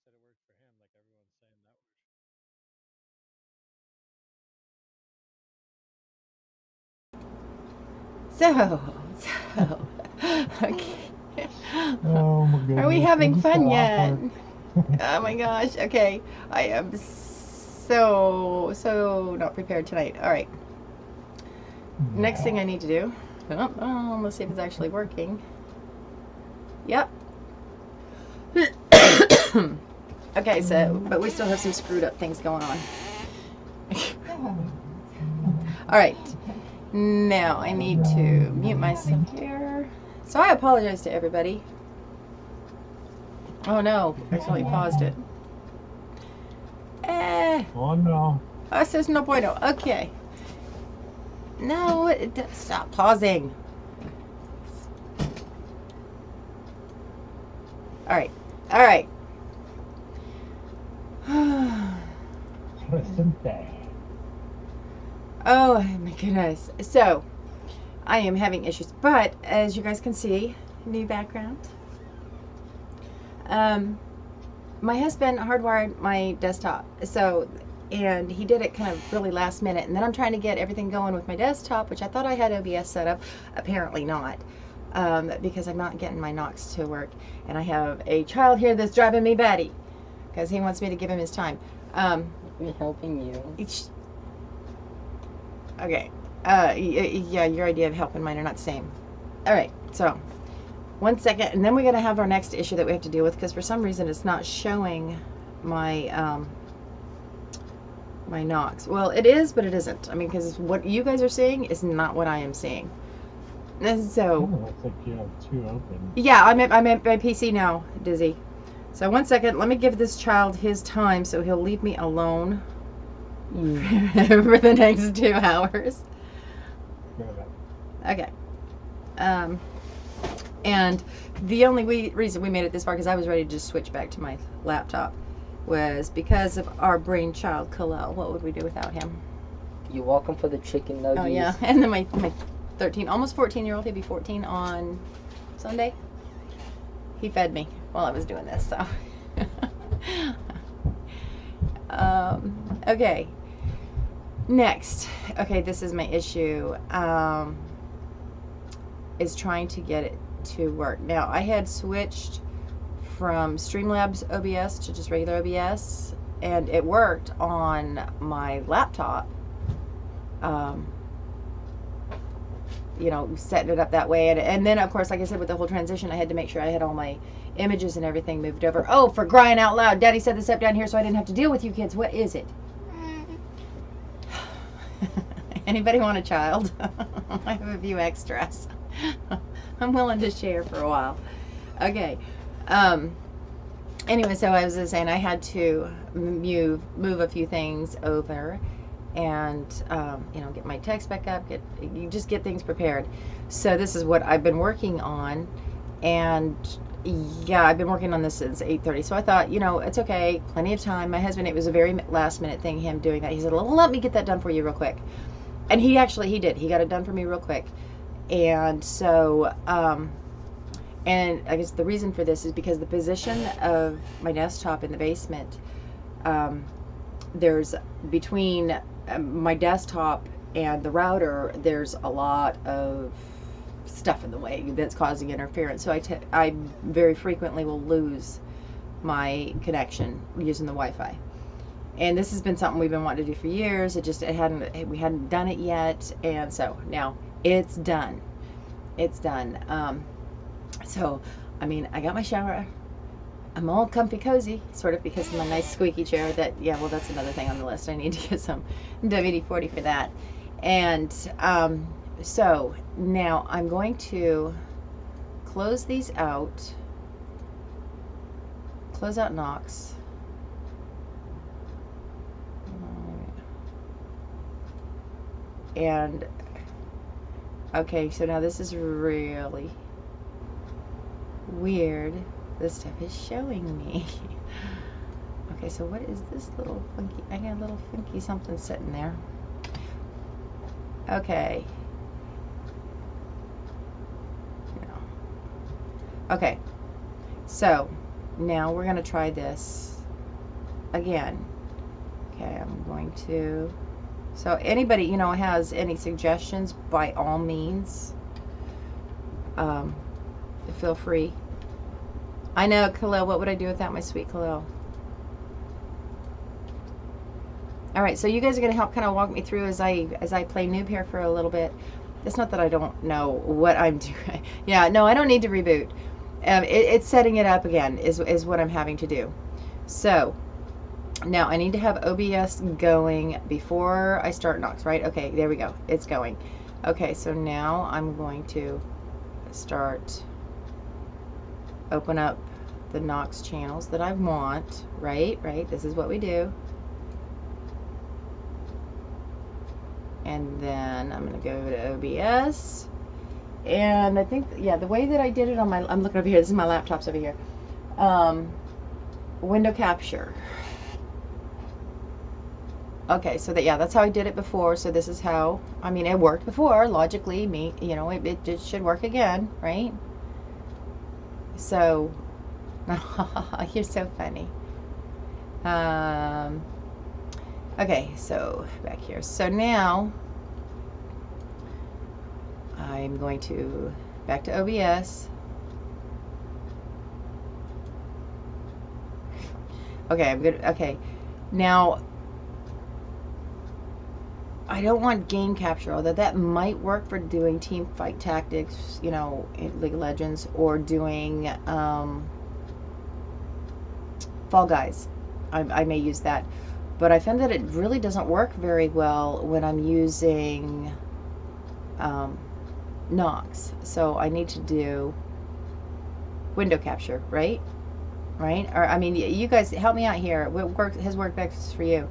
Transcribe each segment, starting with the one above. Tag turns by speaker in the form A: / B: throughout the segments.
A: said it worked for him, like everyone's saying that would.
B: So, okay.
C: Oh my
B: Are we
C: goodness, I
B: having
C: just got
B: fun
C: off
B: yet?
C: work.
B: Oh my gosh. Okay. I am so not prepared tonight. All right. Next thing I
C: No.
B: need to do. Let's see if it's actually working. Yep. Okay, so, but we still have some screwed up things going on. All right. Now I need to mute myself here. So I apologize to everybody. Oh no, I accidentally paused it.
C: Oh no.
B: This is no bueno. Okay. No, stop pausing. All right. All right.
C: Presente.
B: Oh my goodness. So I am having issues, but as you guys can see, new background. Um, my husband hardwired my desktop, so and he did it kind of really last minute. And then I'm trying to get everything going with my desktop, which I thought I had OBS set up. Apparently not, because I'm not getting my Knox to work, and I have a child here that's driving me batty because he wants me to give him his time.
D: Me helping you.
B: Okay. Yeah, your idea of helping mine are not the same. All right, so 1 second, and then we're gonna have our next issue that we have to deal with because for some reason it's not showing my my Knox. Well, it is, but it isn't. I mean, because what you guys are seeing is not what I am seeing. And so,
C: Kinda looks like you have two open.
B: yeah, I'm at my PC now, Dizzy. So 1 second, let me give this child his time so he'll leave me alone for the next 2 hours. Okay. And the only reason we made it this far, because I was ready to just switch back to my laptop, was because of our brainchild, Kalel. What would we do without him?
D: You're welcome for the chicken nuggets.
B: Oh, yeah. And then my 13, almost 14-year-old, he'll be 14 on Sunday. He fed me while I was doing this, so. Okay. Next. Okay, this is my issue. Is trying to get it to work. Now, I had switched from Streamlabs OBS to just regular OBS, and it worked on my laptop. You know, setting it up that way. And then, of course, like I said, with the whole transition, I had to make sure I had all my images and everything moved over. Oh, for crying out loud. Daddy set this up down here so I didn't have to deal with you kids. What is it? Anybody want a child? I have a few extras. I'm willing to share for a while. Okay. Anyway, so I was just saying I had to move a few things over, and you know, get my text back up. You just get things prepared. So this is what I've been working on, and yeah, I've been working on this since 8:30. So I thought, you know, it's okay, plenty of time. My husband, it was a very last minute thing, him doing that. He said, well, let me get that done for you real quick, and he did. He got it done for me real quick, and so. And I guess the reason for this is because the position of my desktop in the basement, there's between my desktop and the router, there's a lot of stuff in the way that's causing interference. So I very frequently will lose my connection using the Wi-Fi. And this has been something we've been wanting to do for years. We hadn't done it yet, and so now it's done. It's done. So, I mean, I got my shower. I'm all comfy cozy, sort of, because of my nice squeaky chair. Yeah, well, that's another thing on the list. I need to get some WD-40 for that. And so now I'm going to close these out. Close out Knox. And okay, so now this is really weird. This stuff is showing me. Okay, so what is this little funky? I got a little funky something sitting there. Okay. No. Okay. So now we're gonna try this. again. Okay, I'm going to, so anybody, you know, has any suggestions, by all means, feel free. I know, Khalil, what would I do without my sweet Khalil? All right, so you guys are going to help kind of walk me through as I play noob here for a little bit. It's not that I don't know what I'm doing. Yeah, no, I don't need to reboot. It's setting it up again is what I'm having to do. So now I need to have OBS going before I start Knox, right? Okay, there we go. It's going. Okay, so now I'm going to start, open up the Knox channels that I want, right? Right, this is what we do. And then I'm going to go to OBS. And I think, yeah, the way that I did it on my, I'm looking over here, this is my laptop's over here. Window capture. Okay, so that, yeah, that's how I did it before. So this is how, I mean, it worked before, logically, you know, it should work again, right? So, you're so funny. Okay, so back here. So now I'm going to back to OBS. Okay, I'm good. Okay, now I don't want game capture, although that might work for doing team fight tactics, you know, in League of Legends, or doing Fall Guys. I may use that. But I found that it really doesn't work very well when I'm using Knox. So I need to do window capture, right? Right? Or, I mean, you guys help me out here. What has worked best for you?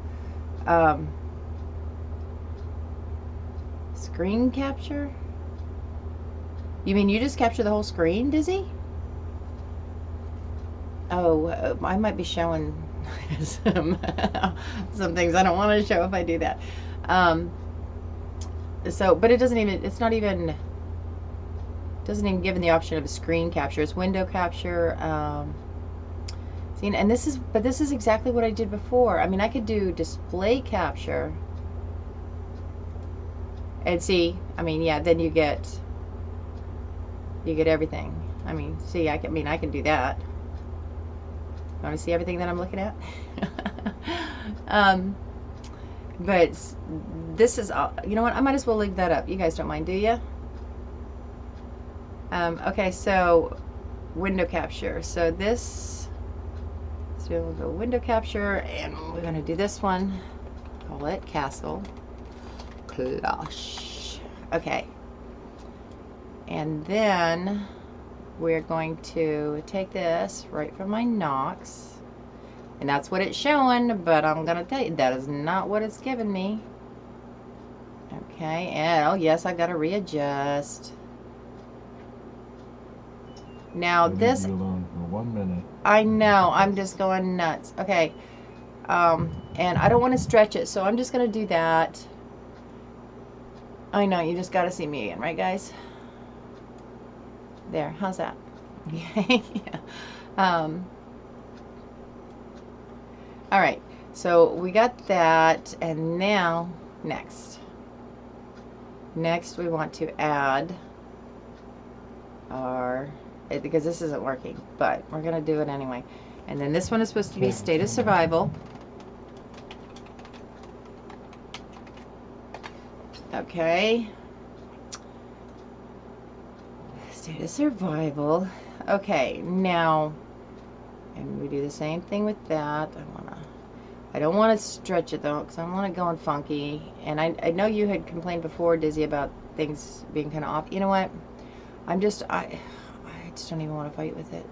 B: Screen capture? You mean you just capture the whole screen, Dizzy? Oh, I might be showing some things I don't want to show if I do that. So, but it doesn't even, it's not even, doesn't even give the option of a screen capture. It's window capture. See, and this is, but this is exactly what I did before. I mean, I could do display capture. And see, I mean, yeah, then you get everything. I mean, see, I can do that. You want to see everything that I'm looking at? But this is, you know what, I might as well leave that up. You guys don't mind, do you? Okay, so window capture. So this, so we'll go window capture, and we're going to do this one. Call it Castle Clash. Okay. And then we're going to take this right from my Knox, and that's what it's showing, but I'm gonna tell you that is not what it's giving me. Okay, and oh yes, I gotta readjust. Now this,
C: leave you alone for 1 minute.
B: I know, I'm just going nuts. Okay, and I don't want to stretch it, so I'm just gonna do that. I know, you just gotta see me again, right guys? There, how's that? Yeah. All right, so we got that, and now next we want to add our, because this isn't working, but we're gonna do it anyway. And then this one is supposed to be state of survival. Okay. State of survival. Okay, now, and we do the same thing with that. I don't want to stretch it though, because I want it going funky. And I know you had complained before, Dizzy, about things being kind of off. You know what? I just don't even want to fight with it.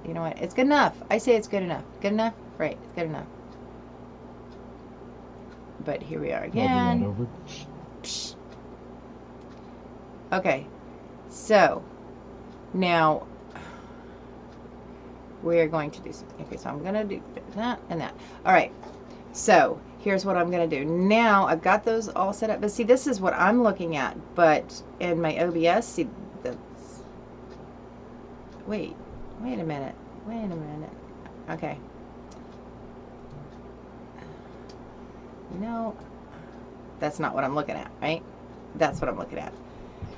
B: You know what? It's good enough. I say it's good enough. Good enough? Right, it's good enough. But here we are again.
C: Over.
B: Okay, so now we're going to do something. Okay, so I'm going to do that and that. All right, so here's what I'm going to do. Now I've got those all set up. But see, this is what I'm looking at. But in my OBS, see, wait a minute. Okay. No, that's not what I'm looking at, right? That's what I'm looking at.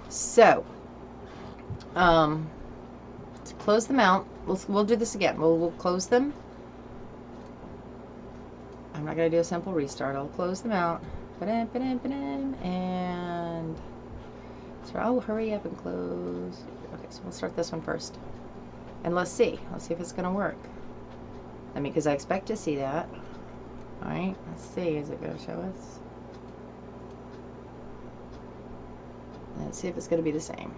B: So, to close them out, we'll do this again. We'll close them. I'm not going to do a simple restart. I'll close them out. And so I'll hurry up and close. Okay, so we'll start this one first. And let's see. Let's see if it's going to work. I mean, because I expect to see that. All right, let's see. Is it going to show us? Let's see if it's going to be the same.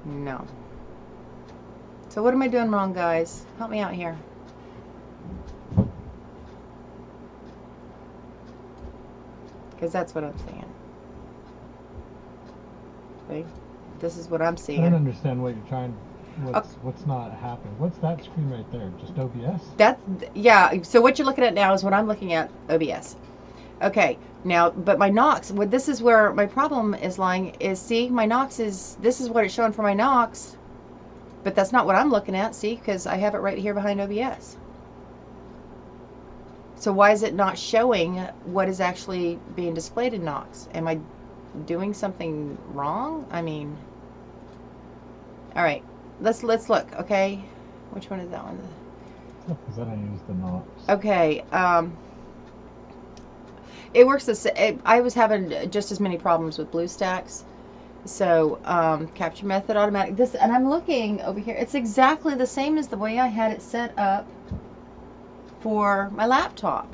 B: No. So what am I doing wrong, guys? Help me out here. Because that's what I'm seeing. Okay. This is what I'm seeing.
C: I don't understand what you're trying. What's not happening? What's that screen right there? Just OBS?
B: Yeah. So what you're looking at now is what I'm looking at, OBS. Okay. Now, but my Knox, this is where my problem is lying. Is see, my Knox is this is what it's showing for my Knox, but that's not what I'm looking at. See, because I have it right here behind OBS. So why is it not showing what is actually being displayed in Knox? Am I doing something wrong? I mean, all right, let's look. Okay, which one is that one?
C: Because I don't use the Knox.
B: Okay, it works the same. I was having just as many problems with BlueStacks. So capture method automatic. This, and I'm looking over here. It's exactly the same as the way I had it set up for my laptop,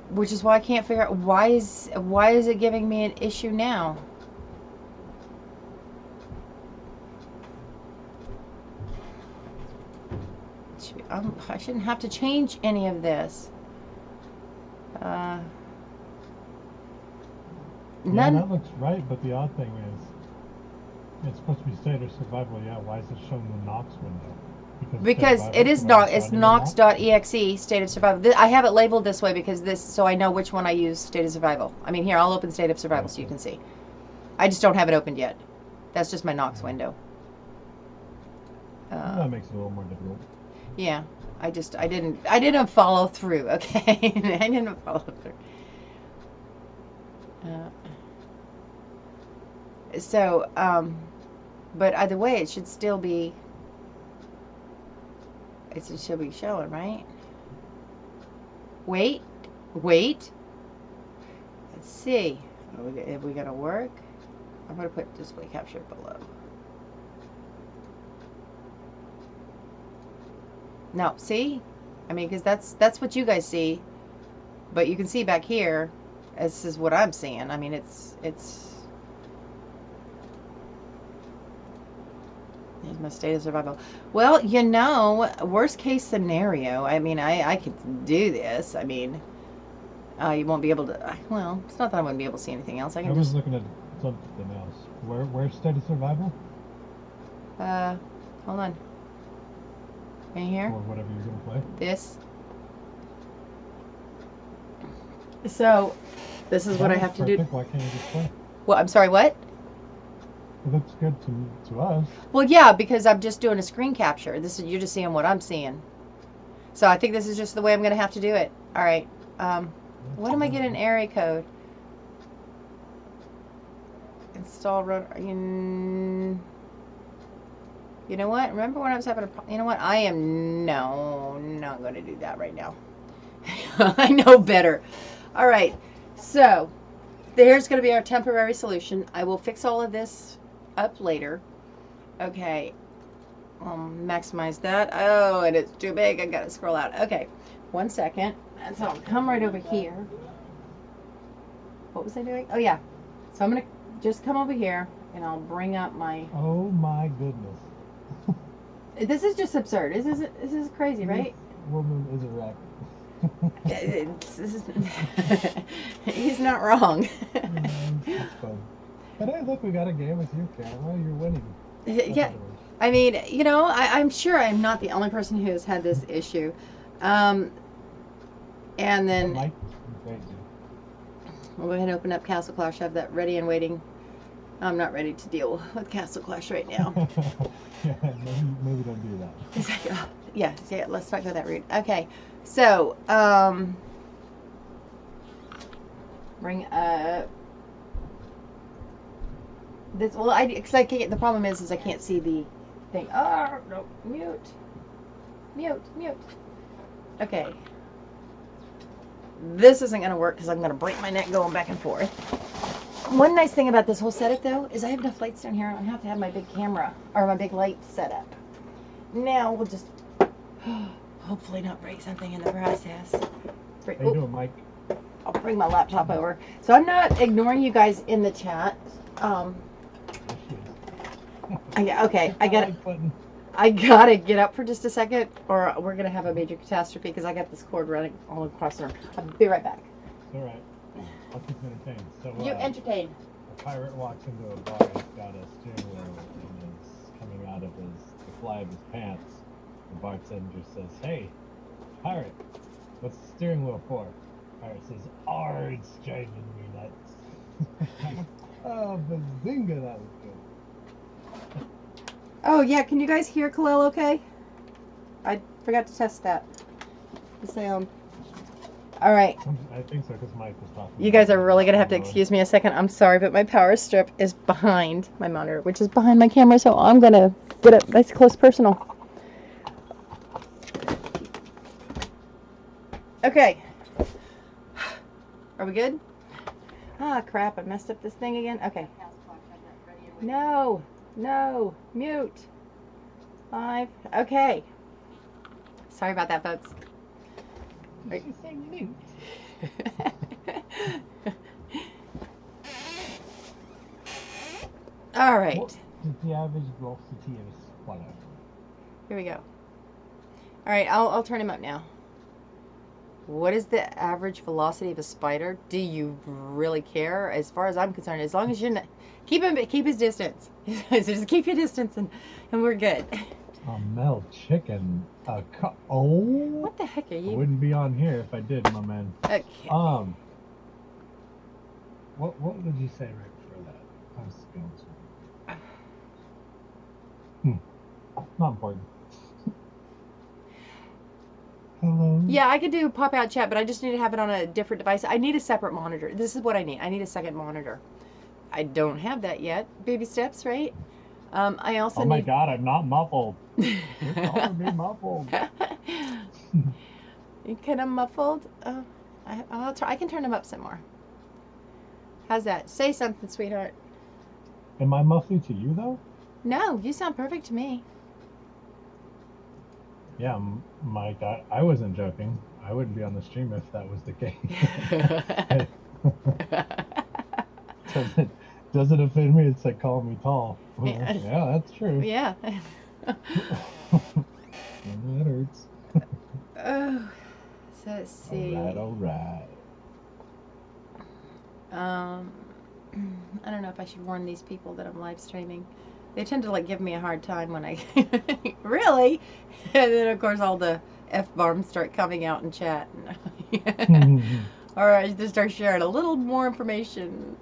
B: which is why I can't figure out why is it giving me an issue now. I shouldn't have to change any of this.
C: Yeah, that looks right, but the odd thing is, it's supposed to be state of survival. Yeah, why is it showing the Knox window?
B: Because it is not. It's Knox.exe state of survival. I have it labeled this way because so I know which one I use state of survival. I mean, here I'll open state of survival so you can see. I just don't have it opened yet. That's just my Knox window.
C: That makes it a little more difficult.
B: Yeah, I didn't follow through. Okay, I didn't follow through. But either way, it should still be. It should be showing, right? Wait. Let's see. Are we gonna work? I'm gonna put display capture below. No, see? I mean, because that's what you guys see, but you can see back here. This is what I'm seeing. I mean, it's. Here's my state of survival. Well, you know, worst case scenario. I mean, I could do this. I mean, you won't be able to. Well, it's not that I wouldn't be able to see anything else. I
C: was looking at something else. Where's state of survival?
B: Hold on. Right here.
C: Or whatever you're gonna play.
B: This. So, this is what I have to do.
C: Why can't you just play?
B: Well, I'm sorry, what?
C: It looks good to us.
B: Well, yeah, because I'm just doing a screen capture. You're just seeing what I'm seeing. So I think this is just the way I'm going to have to do it. All right. What am I getting area code? Install run. You know what? Remember when I was having a... You know what? I am not going to do that right now. I know better. All right. So there's going to be our temporary solution. I will fix all of this up later. Okay. Maximize that. Oh, and it's too big. I got to scroll out. Okay. 1 second. And so I'll come right over here. What was I doing? Oh, yeah. So I'm going to just come over here and I'll bring up my...
C: Oh, my goodness.
B: This is just absurd. This is crazy, right?
C: This woman is a wreck.
B: He's not wrong.
C: That's fun. But hey, look, we got a game with your camera. You're winning.
B: Yeah. I mean, you know, I'm sure I'm not the only person who has had this issue. And then we'll go ahead and open up Castle Clash. I have that ready and waiting. I'm not ready to deal with Castle Clash right now.
C: Yeah, maybe don't do that.
B: It's like, yeah, let's not go that route. Okay, so, bring up this. Well, because I can't. The problem is I can't see the thing. Oh no, mute. Okay, this isn't gonna work because I'm gonna break my neck going back and forth. One nice thing about this whole setup, though, is I have enough lights down here. I don't have to have my big camera or my big light set up. Now we'll just hopefully not break something in the process.
C: How you doing, Mike?
B: I'll bring my laptop over. So I'm not ignoring you guys in the chat. Okay, I gotta get up for just a second, or we're gonna have a major catastrophe because I got this cord running all across the room. I'll be right back.
C: All right. I'll keep you entertained. So,
B: You entertain.
C: a pirate walks into a bar. He's got a steering wheel and is coming out of the fly of his pants. The bartender says, "Hey, pirate, what's the steering wheel for?" Pirate says, "Oh, it's driving me nuts." Oh, bazinga, that was good.
B: Oh yeah, can you guys hear Khalil okay? I forgot to test that. The sound. All right.
C: I think so, because Mike was talking.
B: You guys are really going to have to excuse me a second. I'm sorry, but my power strip is behind my monitor, which is behind my camera, so I'm going to get up nice close personal. Okay. Are we good? Ah, crap. I messed up this thing again. Okay. No. Mute. 5. Okay. Sorry about that, folks.
C: Right. She's saying mute.
B: All right.
C: What is the average velocity of a spider?
B: Here we go. All right, I'll turn him up now. What is the average velocity of a spider? Do you really care? As far as I'm concerned, as long as you're not, keep his distance. So just keep your distance, and we're good.
C: A Mel chicken. Oh.
B: What the heck are you?
C: I wouldn't be on here if I did, my man.
B: Okay.
C: What would you say right before that? I was going to. Not important. Hello.
B: Yeah, I could do pop-out chat, but I just need to have it on a different device. I need a separate monitor. This is what I need. I need a second monitor. I don't have that yet. Baby steps, right? I also
C: need... Oh my God, I'm not muffled. You're calling me muffled.
B: You kind of muffled? I'll try. I can turn them up some more. How's that? Say something, sweetheart.
C: Am I muffly to you, though?
B: No, you sound perfect to me.
C: Yeah, Mike, I wasn't joking. I wouldn't be on the stream if that was the case. Doesn't offend me. It's like calling me tall. Yeah, that's true.
B: Yeah.
C: That hurts.
B: Oh, so let's see.
C: All right.
B: I don't know if I should warn these people that I'm live streaming. They tend to like give me a hard time when I really, and then of course all the F-bombs start coming out in chat, or I just start sharing a little more information.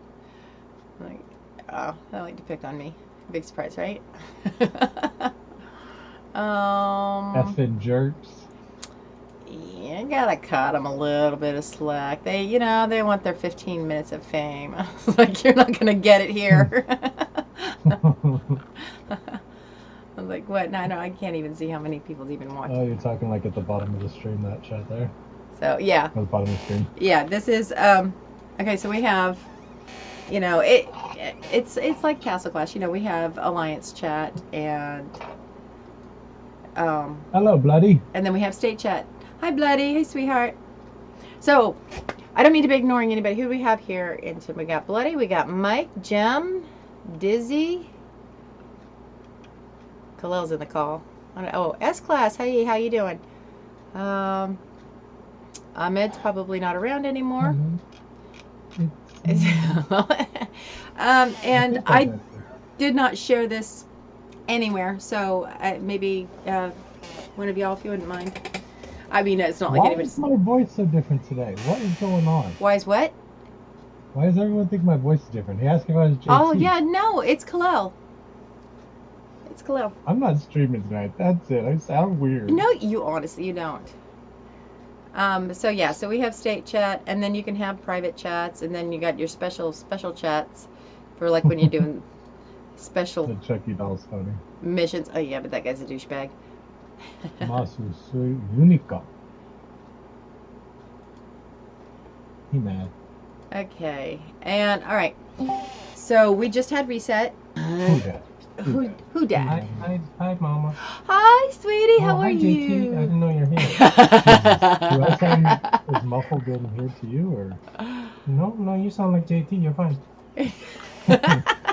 B: Like, oh, they like to pick on me. Big surprise, right?
C: Effing jerks.
B: Yeah, gotta cut them a little bit of slack. They, they want their 15 minutes of fame. I was like, you're not gonna get it here. I was like, what? No, I can't even see how many people's even watching.
C: Oh, you're talking like at the bottom of the stream, that chat there?
B: So, yeah.
C: At the bottom of the stream.
B: Yeah, this is, okay, so we have, it's like Castle Clash. We have Alliance chat and,
C: hello, Bloody.
B: And then we have State chat. Hi, Bloody. Hey, sweetheart. So, I don't mean to be ignoring anybody. Who do we have here? We got Bloody, we got Mike, Jem, Dizzy. Khalil's in the call. Oh, S-Class. Hey, how you doing? Ahmed's probably not around anymore. And I did not share this anywhere, so maybe one of y'all, if you wouldn't mind. I mean, it's not like anybody's...
C: Why is my voice so different today? What is going on?
B: Why is what?
C: Why does everyone think my voice is different? He asked if I was JT.
B: Oh yeah, no, it's Kalel. It's Kalel.
C: I'm not streaming tonight. That's it. I sound weird.
B: No, you honestly you don't. So yeah, so we have state chat, and then you can have private chats, and then you got your special chats for like when you're doing special
C: The Chucky doll's funny.
B: missions. Oh yeah, but that guy's a douchebag.
C: Masu sui unica. He mad.
B: Okay, and all right. So we just had reset.
C: Who that?
B: Who dad?
D: Hi, Mama.
B: Hi, sweetie. How
D: Oh,
B: are
D: hi, JT. I
B: you?
D: didn't know you're here.
C: Do I sound as muffled in here to you, or
D: No, you sound like JT. You're fine.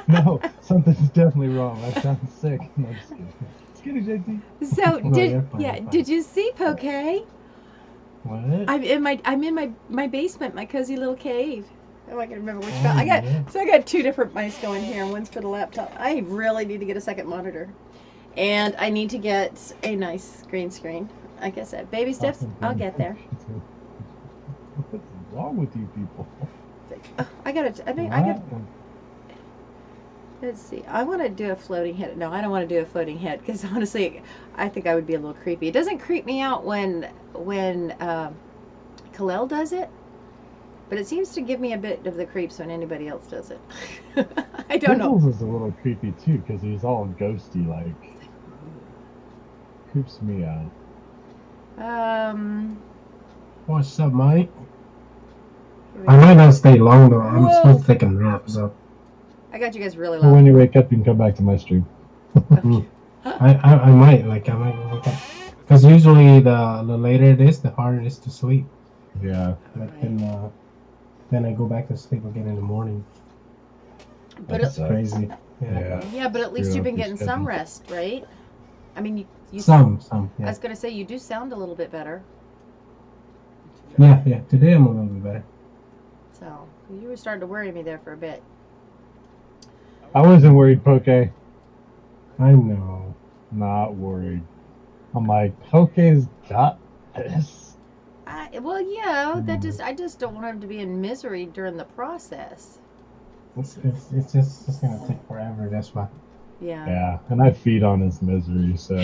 C: no? Something's definitely wrong. I sound sick. No, I'm just kidding. Just kidding, JT.
B: So
D: No,
B: did
D: you're fine,
B: yeah?
D: you're fine.
B: Did you see Poke?
D: What?
B: I'm in my basement, my cozy little cave. Oh, I can remember which.
C: Oh,
B: I got
C: yeah.
B: so I got two different mice going here. One's for the laptop. I really need to get a second monitor, and I need to get a nice green screen. Like I said, baby steps. I'll get there.
C: What's wrong with you people?
B: Oh, I gotta. I think I got. Let's see. I want to do a floating head. No, I don't want to do a floating head because honestly, I think I would be a little creepy. It doesn't creep me out when Kalel does it, but it seems to give me a bit of the creeps when anybody else does it. I don't know.
C: Pickles is a little creepy too because he's all ghosty like. Creeps me out.
D: What's up, Mike?
B: Here we
D: I
B: go.
D: might not stay long though. I'm
B: Whoa.
D: supposed to take a nap, so
B: I got you guys really
C: So
B: low.
C: when you wake up, you can come back to my stream.
D: I might wake up because usually the later it is, the harder it is to sleep.
C: Yeah.
D: But then I go back to sleep again in the morning.
B: But
C: That's
B: it,
D: Crazy.
C: Yeah.
B: yeah, but at least
C: Screw
B: you've been
C: up your
B: getting some
C: schedule.
B: rest, right? I mean, you.
D: Some.
B: I
D: Yeah.
B: was gonna say you do sound a little bit better.
D: Yeah. Today I'm a little bit better.
B: So you were starting to worry me there for a bit.
C: I wasn't worried, Poke.
D: I know.
C: Not worried. I'm like, Poke's got this.
B: Well, yeah, I just don't want him to be in misery during the process.
D: It's just gonna take forever. That's why.
B: Yeah.
C: Yeah, and I feed on his misery, so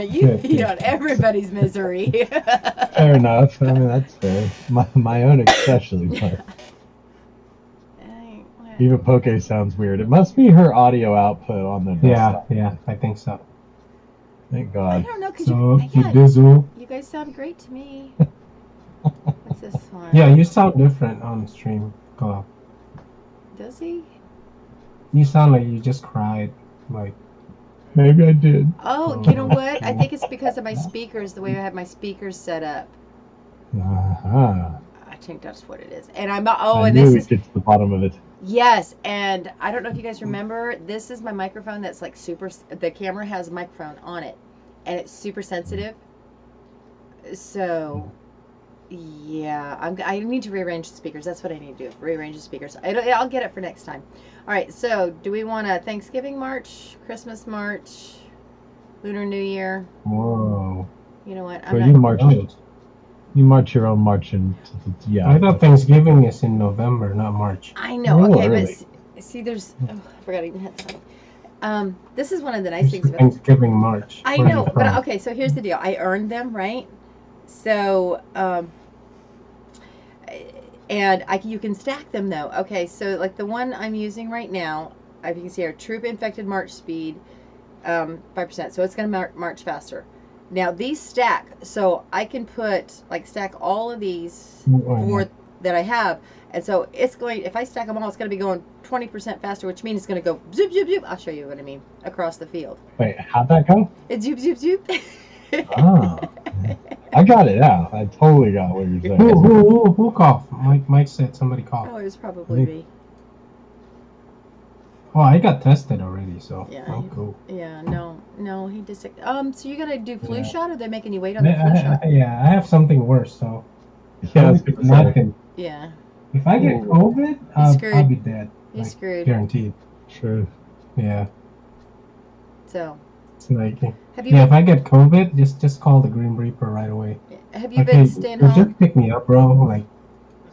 B: You feed on everybody's misery.
C: fair enough. I mean, that's fair. My own especially. But even Poke sounds weird. It must be her audio output on the desktop.
D: Yeah. I think so.
C: Thank
B: I
C: God.
B: don't know, because
D: So
B: you
D: Dizzle.
B: guys sound great to me. What's this one?
D: Yeah, you sound different on stream, Club.
B: Does he?
D: You sound like you just cried. Like
C: Maybe I did.
B: Oh, you know what? I think it's because of my speakers, the way I have my speakers set up.
C: Uh-huh.
B: I think that's what it is. And
C: I
B: and
C: knew
B: this
C: we'd
B: is,
C: get to the bottom of it.
B: yes, and I don't know if you guys remember, this is my microphone that's like the camera has a microphone on it, and it's super sensitive. So, yeah, I need to rearrange the speakers. That's what I need to do, rearrange the speakers. I'll get it for next time. All right, so do we want a Thanksgiving march, Christmas march, Lunar New Year?
D: whoa.
B: You know what?
C: So you march your own march and yeah.
D: I thought Thanksgiving is in November, not March.
B: I know.
C: Real
B: Okay,
C: early.
B: but see, there's. Oh, I forgot I even had something. This is one of the nice things about.
D: Thanksgiving March.
B: I
D: Where are
B: know,
D: you
B: but
D: from?
B: okay. So here's the deal. I earned them, right? So, and you can stack them though. Okay, so like the one I'm using right now, you can see our troop infected march speed, 5%. So it's going to march faster. Now these stack, so I can stack all of these that I have, and so it's going. If I stack them all, it's going to be going 20% faster, which means it's going to go zoop zoop zoop. I'll show you what I mean across the field.
C: Wait, how'd that go?
B: It's zoop zoop zoop.
C: Ah, I got it. Yeah, I totally got what you're saying.
D: Who coughed? Mike said somebody coughed.
B: Oh, it was probably me.
D: Oh, I got tested already, so
B: Yeah,
D: I'm cool.
B: Yeah, no, he just. So you gotta do flu
D: Yeah.
B: shot, or they're making you wait on the flu shot?
D: Yeah, I have something worse, so
C: Yeah, I was gonna say.
D: nothing.
B: Yeah,
D: If I get COVID,
B: screwed.
D: I'll be dead.
B: he's
D: Like,
B: screwed.
D: Guaranteed.
C: True.
D: Yeah.
B: So,
D: It's like,
B: have you
D: yeah, if I get COVID, just call the Grim Reaper right away.
B: have you been staying home?
D: Just pick me up, bro. Like,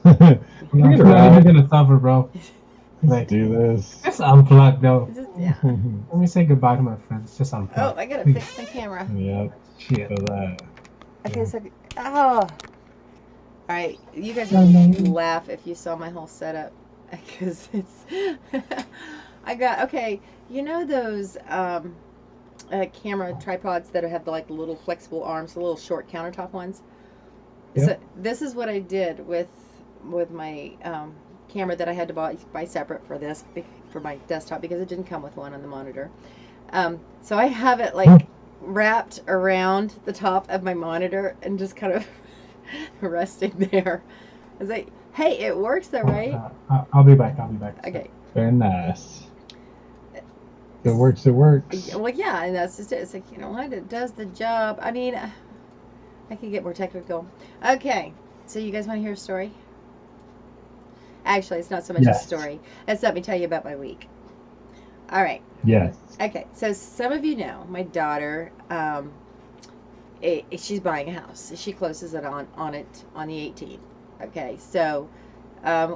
D: I'm
C: Look at
D: not even
C: that.
D: gonna suffer, bro.
C: Let's
D: Like,
C: do this.
D: just unplug though.
B: Just, yeah.
D: Let me say goodbye to my friends. Just
B: Oh,
D: unplug,
B: I gotta
D: please.
B: fix my camera.
C: Yep.
D: Shit.
C: So that.
B: Okay,
D: Yeah.
B: so oh, all right. You guys
C: Oh,
B: would
C: man.
B: laugh if you saw my whole setup because it's. I got okay. You know those camera tripods that have the like little flexible arms, the little short countertop ones. So
C: Yep.
B: this is what I did with my camera that I had to buy separate for this for my desktop because it didn't come with one on the monitor. So I have it like wrapped around the top of my monitor and just kind of resting there. I was like, hey, it works though, right?
D: I'll be back. I'll be back.
B: Okay.
C: Very nice. If it works, it works.
B: Well, yeah, and that's just it. It's like, you know what? It does the job. I mean, I could get more technical. Okay. So you guys want to hear a story? Actually, it's not so much a
C: Yes.
B: story. Let's let me tell you about my week. All right.
C: Yes.
B: Okay. So some of you know my daughter. She's buying a house. She closes it on it on the 18th. Okay. So,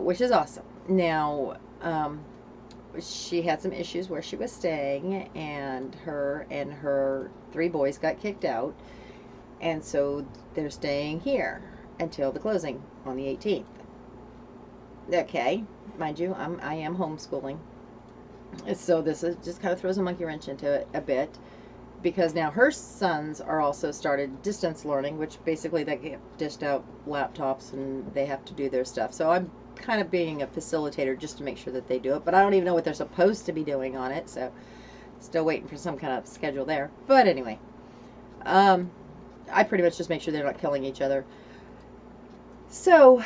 B: which is awesome. Now, she had some issues where she was staying, and her three boys got kicked out, and so they're staying here until the closing on the 18th. Okay, mind you, I am homeschooling, so this is just kind of throws a monkey wrench into it a bit because now her sons are also started distance learning, which basically they get dished out laptops and they have to do their stuff. So I'm kind of being a facilitator just to make sure that they do it, but I don't even know what they're supposed to be doing on it, so still waiting for some kind of schedule there. But anyway, I pretty much just make sure they're not killing each other. So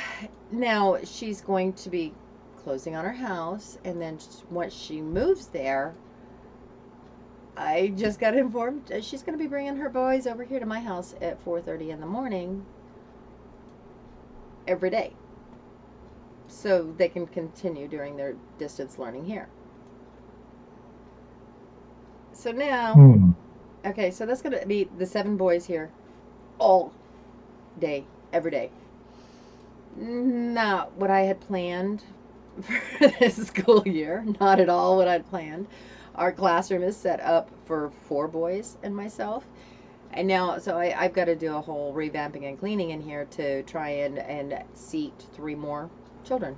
B: now she's going to be closing on her house, and then once she moves there, I just got informed she's going to be bringing her boys over here to my house at 4:30 in the morning every day, so they can continue during their distance learning here. So now,
C: Hmm.
B: okay, so that's going to be the 7 boys here all day, every day. Not what I had planned for this school year. Not at all what I'd planned. Our classroom is set up for 4 boys and myself. And now, so I've got to do a whole revamping and cleaning in here to try and seat 3 more children.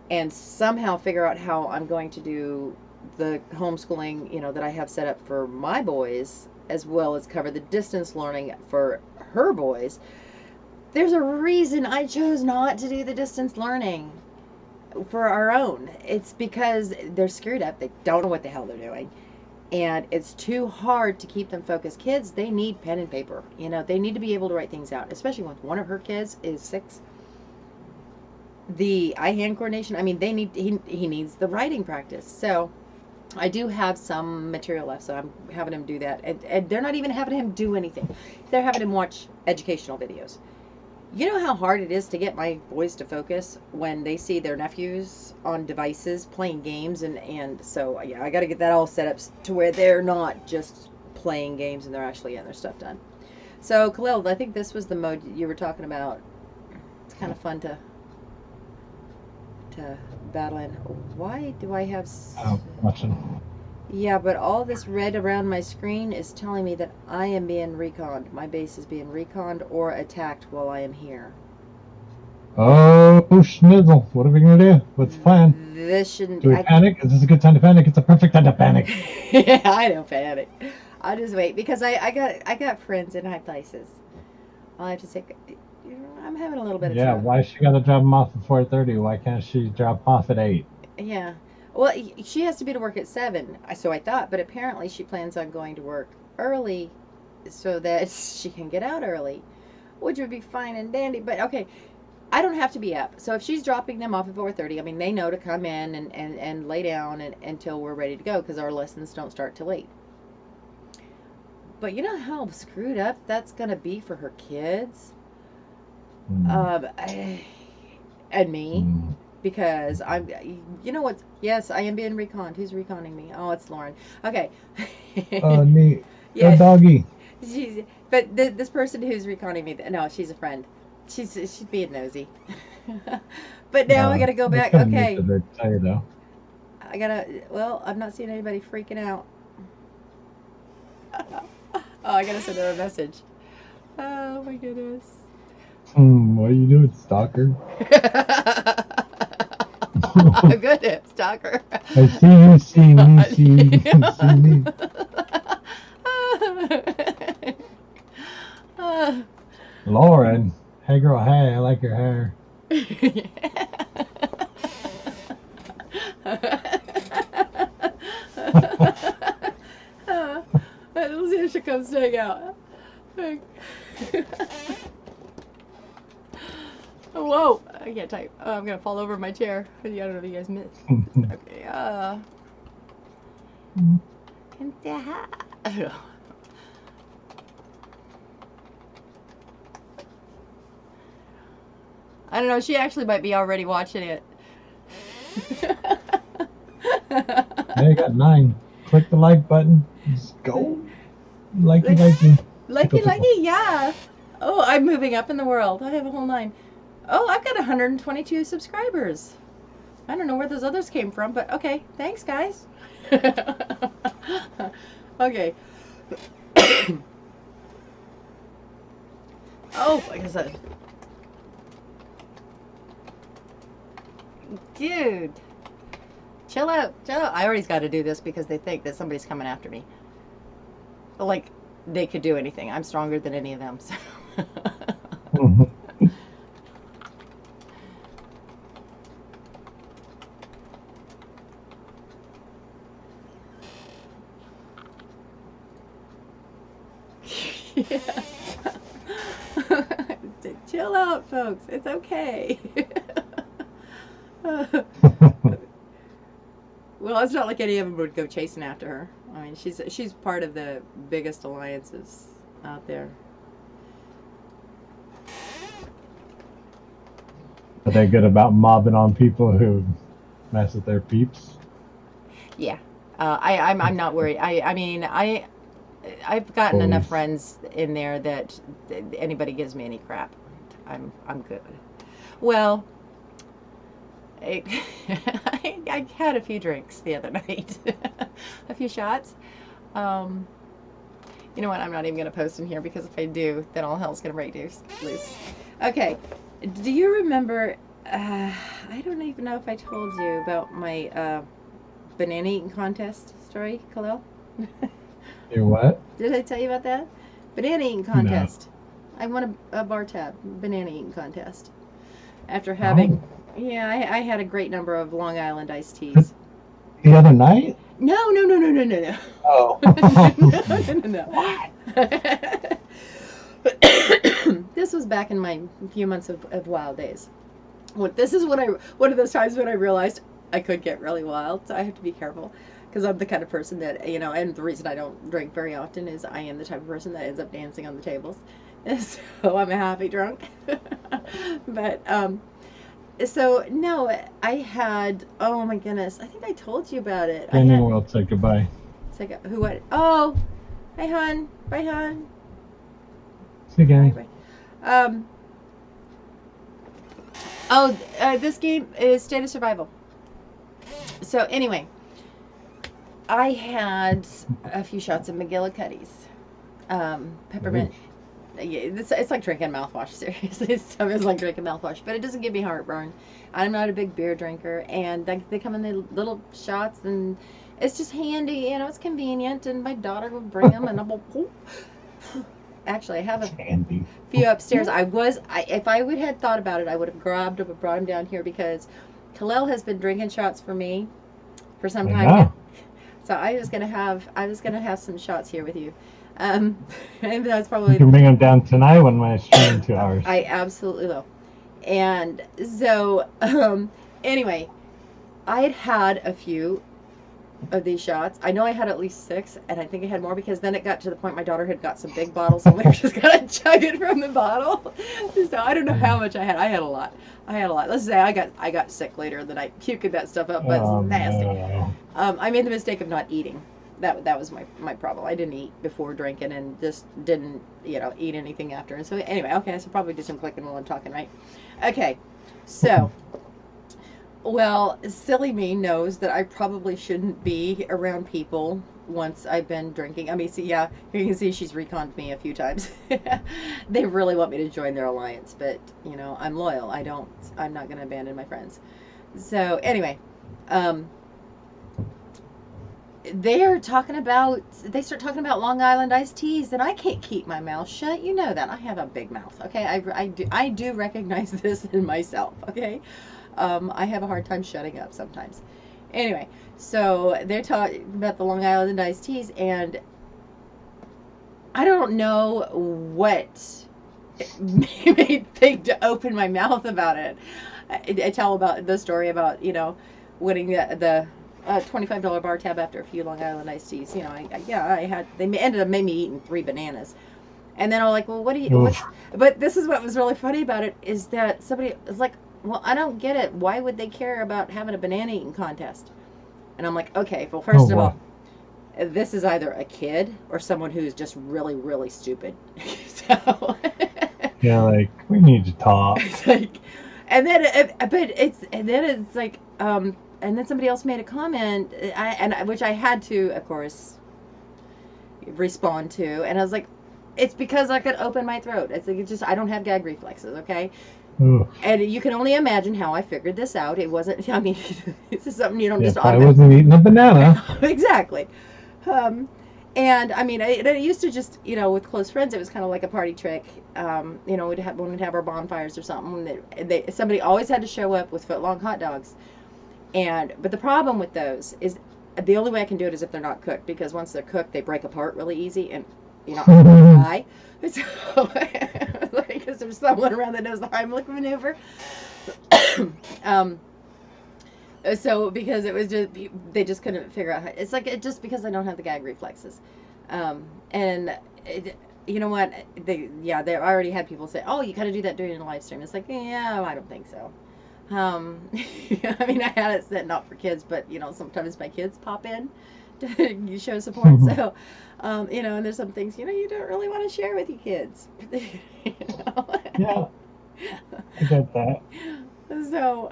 B: And somehow figure out how I'm going to do the homeschooling, that I have set up for my boys, as well as cover the distance learning for her boys. There's a reason I chose not to do the distance learning for our own. It's because they're screwed up. They don't know what the hell they're doing. And it's too hard to keep them focused. Kids, they need pen and paper. They need to be able to write things out, especially when one of her kids is 6. The eye-hand coordination, I mean, he needs the writing practice. So I do have some material left, so I'm having him do that. And they're not even having him do anything. They're having him watch educational videos. You know how hard it is to get my boys to focus when they see their nephews on devices playing games, and so yeah, I got to get that all set up to where they're not just playing games and they're actually getting their stuff done. So Khalil, I think this was the mode you were talking about. It's kind of fun to battle in. Why do I have?
C: Watching.
B: Yeah, but all this red around my screen is telling me that I am being reconned. My base is being reconned or attacked while I am here.
C: Oh, schnizzle. What are we going to do? What's the plan?
B: This shouldn't.
C: Do we panic? Is this a good time to panic? It's a perfect time to panic.
B: Yeah, I don't panic. I'll just wait because I got friends in high places. I'll have to say, I'm having a little bit of
C: Yeah,
B: trouble.
C: why she got to drop them off at 4:30? Why can't she drop off at 8?
B: Yeah. Well, she has to be to work at 7, so I thought, but apparently she plans on going to work early so that she can get out early, which would be fine and dandy. But okay, I don't have to be up. So if she's dropping them off at 4:30, I mean, they know to come in and lay down until we're ready to go because our lessons don't start till 8. But you know how screwed up that's going to be for her kids? Um, and me. Because you know what? Yes, I am being reconned. Who's reconning me? Oh, it's Lauren. Okay.
C: Oh, neat. Go
B: Yeah,
C: doggy.
B: but this person who's reconning me, no, she's a friend. She's being nosy. But now I gotta go
C: It's
B: back.
C: kind of neat
B: Okay,
C: that they're tired though.
B: I gotta. Well, I'm not seeing anybody freaking out. Oh, I gotta send her a message. Oh my goodness.
C: What are you doing, stalker?
B: I'm good, stalker.
C: I see you, see me, see me, see me. Lauren, hey girl, hey, I like your hair.
B: Let's see if she comes to hang out. Whoa! I can't type. Oh, I'm gonna fall over my chair. I don't know if you guys missed. Okay. I don't know. She actually might be already watching it.
C: Hey, I got 9. Click the like button. Just go. Likey, likey.
B: Lucky, yeah. Oh, I'm moving up in the world. I have a whole 9. Oh, I've got 122 subscribers. I don't know where those others came from, but okay. Thanks, guys. Okay. Oh, like I said. Dude. Chill out. Chill out. I always got to do this because they think that somebody's coming after me. Like, they could do anything. I'm stronger than any of them. So. Yeah. Chill out, folks. It's okay. Well, it's not like any of them would go chasing after her. I mean, she's part of the biggest alliances out there.
C: Are they good about mobbing on people who mess with their peeps?
B: Yeah, I'm not worried. I mean I've gotten enough friends in there that anybody gives me any crap, I'm good. Well, I had a few drinks the other night, a few shots. You know what? I'm not even going to post in here because if I do, then all hell's going to break loose. Okay. Do you remember? I don't even know if I told you about my banana eating contest story, Khalil.
C: Your what?
B: Did I tell you about that? Banana eating contest. No. I won a bar tab banana eating contest after having. Oh. Yeah, I had a great number of Long Island iced teas.
C: The other night?
B: No.
C: Oh.
B: No. This was back in my few months of wild days. This is one of those times when I realized I could get really wild, so I have to be careful. Because I'm the kind of person that, you know, and the reason I don't drink very often is I am the type of person that ends up dancing on the tables. So I'm a happy drunk. But, so, no, I had, oh my goodness, I think I told you about it.
C: Brandon will say goodbye.
B: Who, what? Oh, hi, hon. Bye, hon.
C: See you again.
B: Bye. This game is State of Survival. So, anyway, I had a few shots of McGillicuddy's. Peppermint. Yeah, it's like drinking mouthwash, seriously. It's like drinking mouthwash, but it doesn't give me heartburn. I'm not a big beer drinker, and they come in the little shots, and it's just handy, you know, it's convenient, and my daughter will bring them, and I'll actually, I have a few upstairs. If I would have thought about it, I would have grabbed them and brought them down here, because Khalil has been drinking shots for me for some time now. So I was gonna have some shots here with you. And that's probably.
C: You can bring them down tonight when my stream in 2 hours.
B: I absolutely will. And so, anyway, I had a few of these shots. I know I had at least 6, and I think I had more because then it got to the point my daughter had got some big bottles, and we were just gonna chug it from the bottle. So I don't know how much I had. I had a lot. Let's say I got sick later in the night, puking that stuff up, but it's nasty.
C: No.
B: I made the mistake of not eating. that was my problem. I didn't eat before drinking and just didn't eat anything after. And so anyway, okay, I should probably do some clicking while I'm talking, right? Okay, so. Well, silly me knows that I probably shouldn't be around people once I've been drinking. I mean, see, yeah, you can see she's reconned me a few times. They really want me to join their alliance, but I'm loyal. I'm not going to abandon my friends. So anyway, um, they start talking about Long Island iced teas, and I can't keep my mouth shut. You know that I have a big mouth. Okay, I do recognize this in myself. Okay. I have a hard time shutting up sometimes. Anyway, so they're talking about the Long Island iced teas, and I don't know what made me think to open my mouth about it. I tell about the story about winning the $25 bar tab after a few Long Island iced teas. I had they ended up making me eating 3 bananas. And then I'm like, well, what do you? What's, but this is what was really funny about it is that somebody was like, well, I don't get it. Why would they care about having a banana eating contest? And I'm like, okay, well, first of all, this is either a kid or someone who's just really, really stupid. So
C: yeah, like we need to talk.
B: It's like, and then it's like, and then somebody else made a comment, which I had to, of course, respond to, and I was like, it's because I could open my throat. It's like I don't have gag reflexes, okay?
C: Ooh.
B: And you can only imagine how I figured this out. It wasn't. I mean, this is something you don't just.
C: I wasn't eating a banana.
B: Exactly. And I mean, it used to just, with close friends, it was kind of like a party trick. When we'd have our bonfires or something. Somebody always had to show up with footlong hot dogs. But the problem with those is the only way I can do it is if they're not cooked, because once they're cooked, they break apart really easy, and I'm gonna die. So, because there's someone around that knows the Heimlich maneuver. So because it was they just couldn't figure out it's like just because I don't have the gag reflexes, and you know what, they already had people say, oh, you got to do that during the live stream. It's like, yeah, I don't think so. I mean, I had it set not for kids, but sometimes my kids pop in to show support. So and there's some things you don't really want to share with your kids.
C: Yeah, I get that.
B: So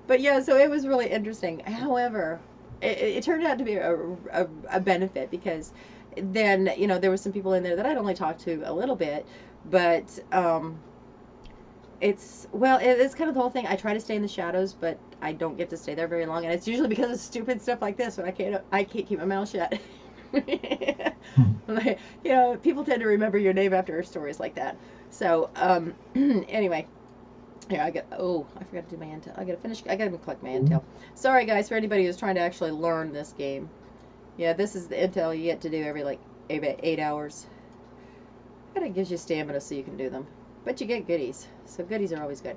B: but yeah, so it was really interesting. However, it turned out to be a benefit, because then there were some people in there that I'd only talked to a little bit, but it's kind of the whole thing. I try to stay in the shadows, but I don't get to stay there very long, and it's usually because of stupid stuff like this when I can't keep my mouth shut. People tend to remember your name after stories like that. So anyway. Here, I forgot to do my intel. I gotta collect my intel. Sorry, guys, for anybody who's trying to actually learn this game. Yeah, this is the intel you get to do every 8 hours. But it gives you stamina so you can do them. But you get goodies. So goodies are always good.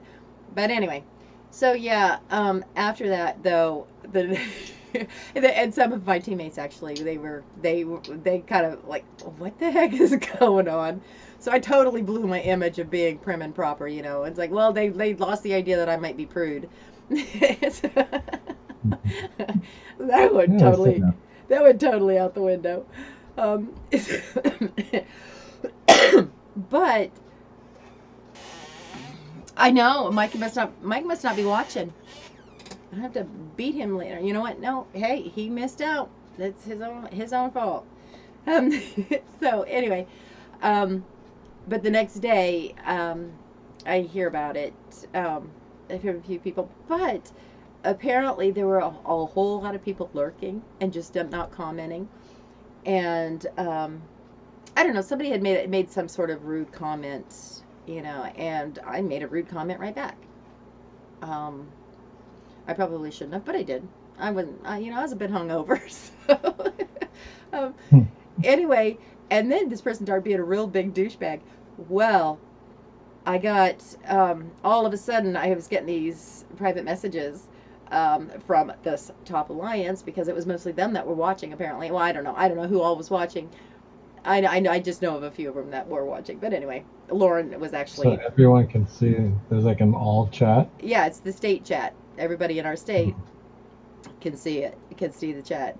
B: But anyway, so yeah, after that though, and some of my teammates actually, they kind of like, what the heck is going on? So I totally blew my image of being prim and proper, It's like, well, they lost the idea that I might be prude. That would totally out the window. But I know Mike must not be watching. I have to beat him later. You know what? No, hey, he missed out. That's his own fault. So anyway, but the next day, I hear about it. I've heard a few people, but apparently there were a whole lot of people lurking and just not commenting. And I don't know. Somebody had made some sort of rude comment, and I made a rude comment right back. I probably shouldn't have, but I did. I wasn't. I was a bit hungover. So anyway, and then this person started being a real big douchebag. Well, I got all of a sudden I was getting these private messages from this top alliance, because it was mostly them that were watching apparently. Well, I don't know who all was watching. I just know of a few of them that were watching. But anyway, Lauren was actually.
C: So everyone can see. There's like an all chat.
B: Yeah, it's the state chat. Everybody in our state can see it. Can see the chat.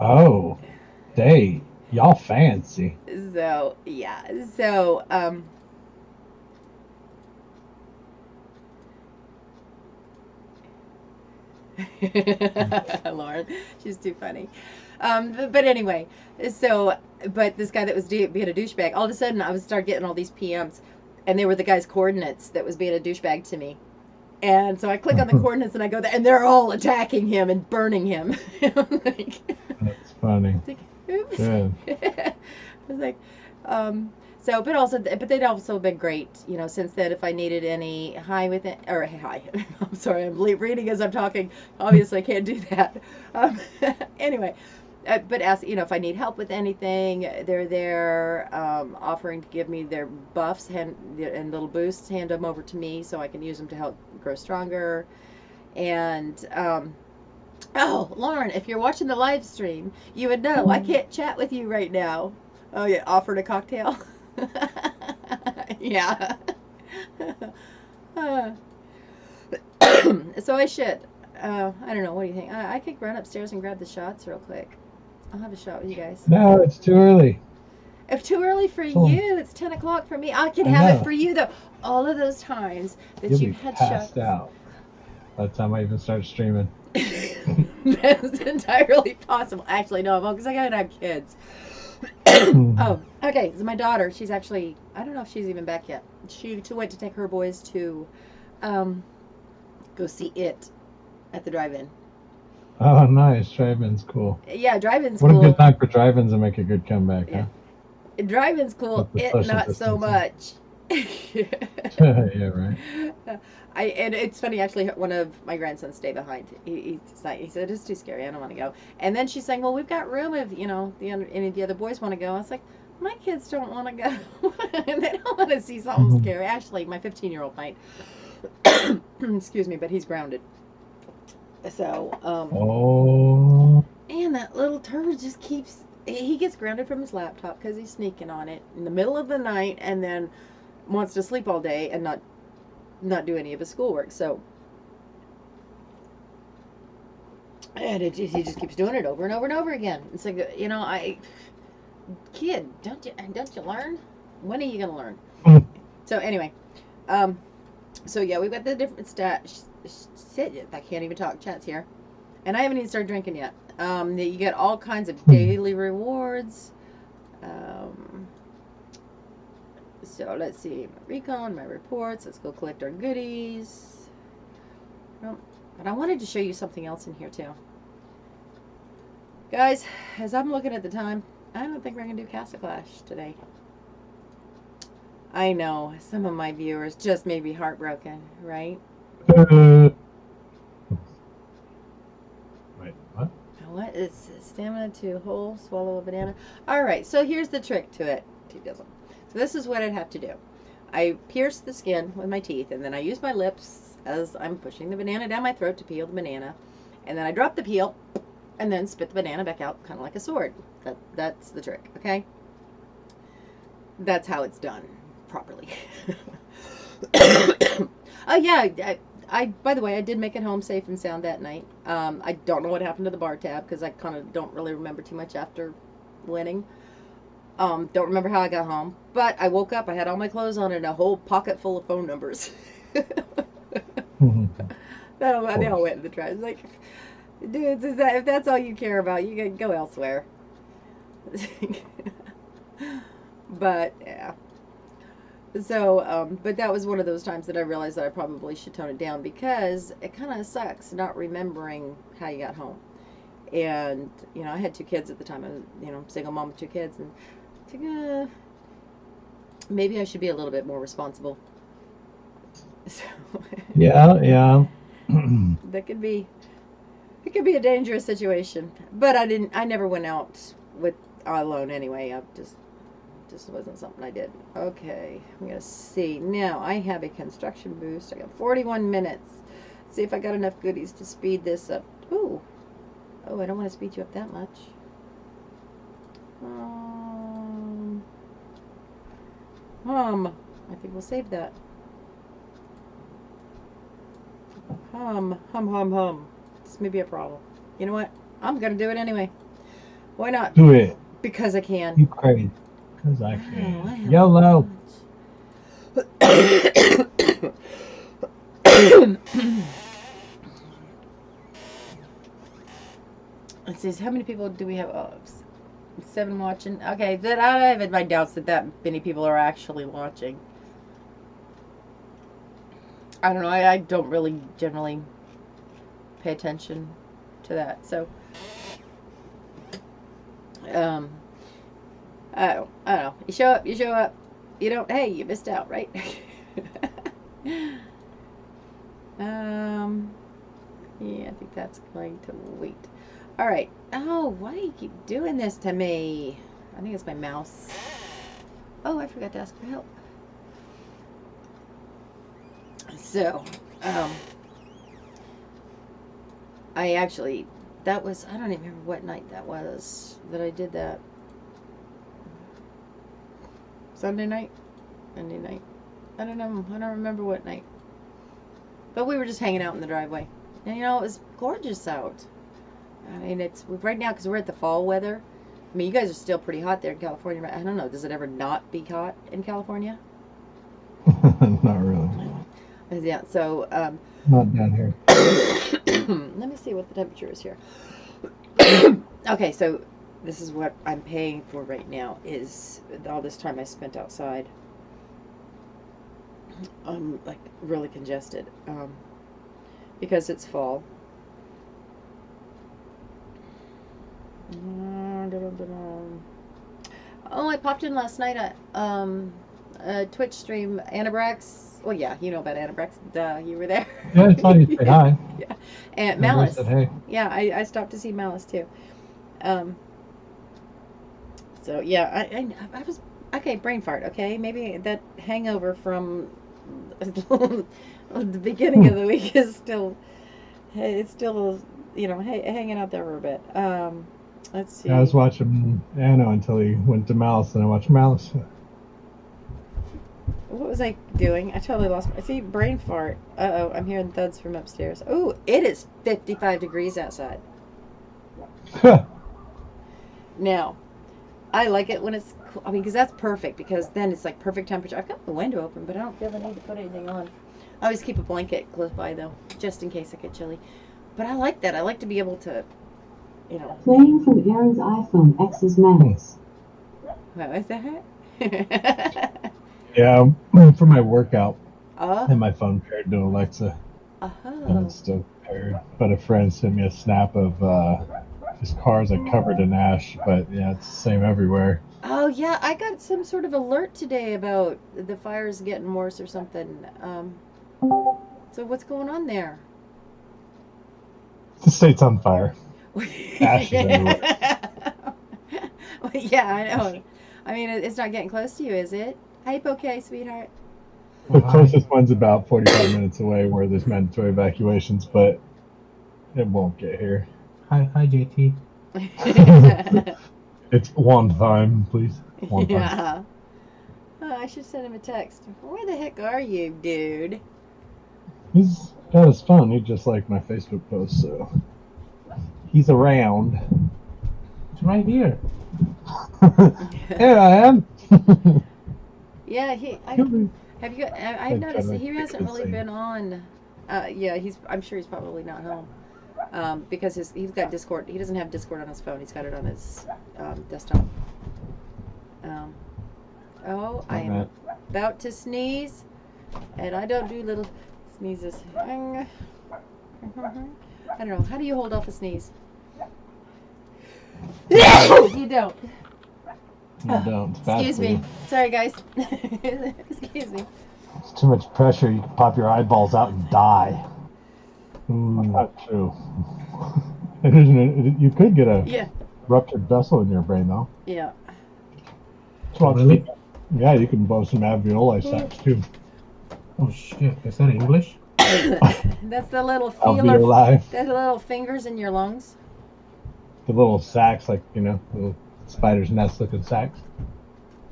C: Oh, y'all fancy.
B: So yeah, so Lauren, she's too funny. But anyway, so but this guy that was being a douchebag, all of a sudden I was start getting all these PMs, and they were the guy's coordinates that was being a douchebag to me. And so I click on the coordinates and I go there, and they're all attacking him and burning him. I'm like,
C: That's funny.
B: like, oops.
C: Good.
B: I was like, so, but also, but they'd also been great, since then. If I needed any hi with it, or hi, I'm sorry, I'm reading as I'm talking. Obviously, I can't do that. Anyway, but ask, if I need help with anything, they're there, offering to give me their buffs and little boosts, hand them over to me so I can use them to help grow stronger. And, oh, Lauren, if you're watching the live stream, you would know I can't chat with you right now. Oh, yeah, offered a cocktail. Yeah. Uh, so I should. I don't know. What do you think? I could run upstairs and grab the shots real quick. I'll have a shot with you guys.
C: No, it's too early.
B: If too early for
C: So,
B: you, it's 10 o'clock for me. I can
C: I
B: have it
C: know.
B: for you, though. All of those times that
C: You'll
B: you've
C: be
B: had
C: passed
B: shots.
C: out by the time I even start streaming.
B: That's entirely possible. Actually, no, because I gotta have kids. Oh, okay. So my daughter, she's actually, I don't know if she's even back yet. She went to take her boys to um, go see it at the drive-in.
C: Oh, nice. Drive-in's cool.
B: Yeah, drive-in's
C: What a
B: cool.
C: good time for drive-ins to make a good comeback,
B: Yeah.
C: huh?
B: Drive-in's cool.
C: With the
B: It
C: social
B: not so
C: distancing.
B: much.
C: Yeah, right.
B: And it's funny actually. One of my grandsons stayed behind. He said it's too scary. I don't want to go. And then she's saying, "Well, we've got room if any of the other boys want to go." I was like, "My kids don't want to go. They don't want to see something scary." Actually, my 15-year-old might. Excuse me, but he's grounded. So
C: Oh.
B: and that little turd just keeps. He gets grounded from his laptop because he's sneaking on it in the middle of the night, and then wants to sleep all day and not do any of his schoolwork. So, and he just keeps doing it over and over and over again. It's like, kid, don't you learn? When are you gonna learn? So anyway, so yeah, we've got the different I can't even talk chats here, and I haven't even started drinking yet. You get all kinds of daily rewards. So let's see, my recon, my reports. Let's go collect our goodies. Oh, but I wanted to show you something else in here too. Guys, as I'm looking at the time, I don't think we're going to do Castle Clash today. I know, some of my viewers just may be heartbroken, right?
C: Wait, what?
B: What is stamina to whole swallow a banana? Alright, so here's the trick to it. So this is what I'd have to do. I pierce the skin with my teeth, and then I use my lips as I'm pushing the banana down my throat to peel the banana. And then I drop the peel, and then spit the banana back out, kind of like a sword. That's the trick, okay? That's how it's done properly. Oh yeah, I by the way, I did make it home safe and sound that night. I don't know what happened to the bar tab because I kind of don't really remember too much after winning. Don't remember how I got home, but I woke up. I had all my clothes on and a whole pocket full of phone numbers. They all went in the trash. Like, dudes, if that's all you care about, you can go elsewhere. But yeah. So, but that was one of those times that I realized that I probably should tone it down because it kind of sucks not remembering how you got home. And I had two kids at the time. I was single mom with two kids, and I think, maybe I should be a little bit more responsible. So
C: Yeah.
B: that could be it could be a dangerous situation. But I never went out with alone anyway. I just wasn't something I did. Okay, I'm gonna see. Now I have a construction boost. I got 41 minutes. Let's see if I got enough goodies to speed this up. Ooh. Oh, I don't want to speed you up that much. I think we'll save that. Hum. This may be a problem. You know what? I'm gonna do it anyway. Why not?
C: Do it.
B: Because I can.
C: You crazy. Because I
B: Oh, I
C: can.
B: have
C: YOLO.
B: It says, how many people do we have? Oh, 7 watching. Okay, then I have my doubts that many people are actually watching. I don't know. I don't really generally pay attention to that. So, I don't know. You show up, you show up. You don't, hey, you missed out, right? Yeah, I think that's going to wait. All right. Oh, why do you keep doing this to me? I think it's my mouse. Oh, I forgot to ask for help. So, I actually, that was, I don't even remember what night that was that I did that. Sunday night? Monday night? I don't know. I don't remember what night. But we were just hanging out in the driveway. And, you know, it was gorgeous out. I mean, it's right now because we're at the fall weather. I mean, you guys are still pretty hot there in California. I don't know. Does it ever not be hot in California?
C: Not really.
B: Yeah, so,
C: Not down here.
B: let me see what the temperature is here. Okay, so this is what I'm paying for right now is all this time I spent outside. I'm like really congested because it's fall. Oh, I popped in last night at a Twitch stream. Anabrax. Well, yeah, you know about Anabrax. Duh, you were there.
C: Yeah, I saw you say hi.
B: Yeah, and
C: I
B: Malice.
C: said hey.
B: Yeah, I stopped to see Malice too. So yeah, I was okay. Brain fart. Okay, maybe that hangover from the beginning of the week is still. It's still, you know, hanging out there for a bit. Let's see.
C: I was watching Anno until he went to Malice, and I watched Malice.
B: What was I doing? I totally lost. I see brain fart. Uh-oh, I'm hearing thuds from upstairs. Oh, it is 55 degrees outside. Now, I like it when it's cool. I mean, because that's perfect, because then it's like perfect temperature. I've got the window open, but I don't feel the need to put anything on. I always keep a blanket close by, though, just in case I get chilly. But I like that. I like to be able to, you know.
E: Playing from Aaron's iPhone X's Max.
B: What was that?
C: Yeah, for my workout,
B: Oh.
C: and my phone paired to Alexa, and it's still paired. But a friend sent me a snap of his car's like covered in ash, but yeah, it's the same everywhere.
B: Oh yeah, I got some sort of alert today about the fires getting worse or something. So what's going on there?
C: The state's on fire. Ash is everywhere.
B: Well, yeah, I know. I mean, it's not getting close to you, is it? Hey, okay, sweetheart.
C: The closest one's about 45 minutes away where there's mandatory evacuations, but it won't get here.
D: Hi, JT.
C: It's one time, please. One time.
B: Yeah. Oh, I should send him a text. Where the heck are you, dude?
C: He's got his phone. He just liked my Facebook post, so he's around.
D: It's right here.
C: Here I am.
B: Yeah, have you? I've noticed that he hasn't really been on. Yeah, I'm sure he's probably not home. Because he's got Discord. He doesn't have Discord on his phone. He's got it on his desktop. Oh, I am about to sneeze, and I don't do little sneezes. I don't know. How do you hold off a sneeze? You don't.
C: You don't. It's bad
B: Excuse
C: for
B: me.
C: you.
B: Sorry, guys. Excuse me.
C: It's too much pressure. You can pop your eyeballs out and die. That's not true. You could get a ruptured vessel in your brain, though.
B: Yeah.
D: Really?
C: Yeah, you can blow some alveoli sacs, too.
D: Oh, shit. Is that English?
B: That's the little
C: Alveoli.
B: That's the little fingers in your lungs.
C: The little sacs, like, you know, little spider's nest looking sacs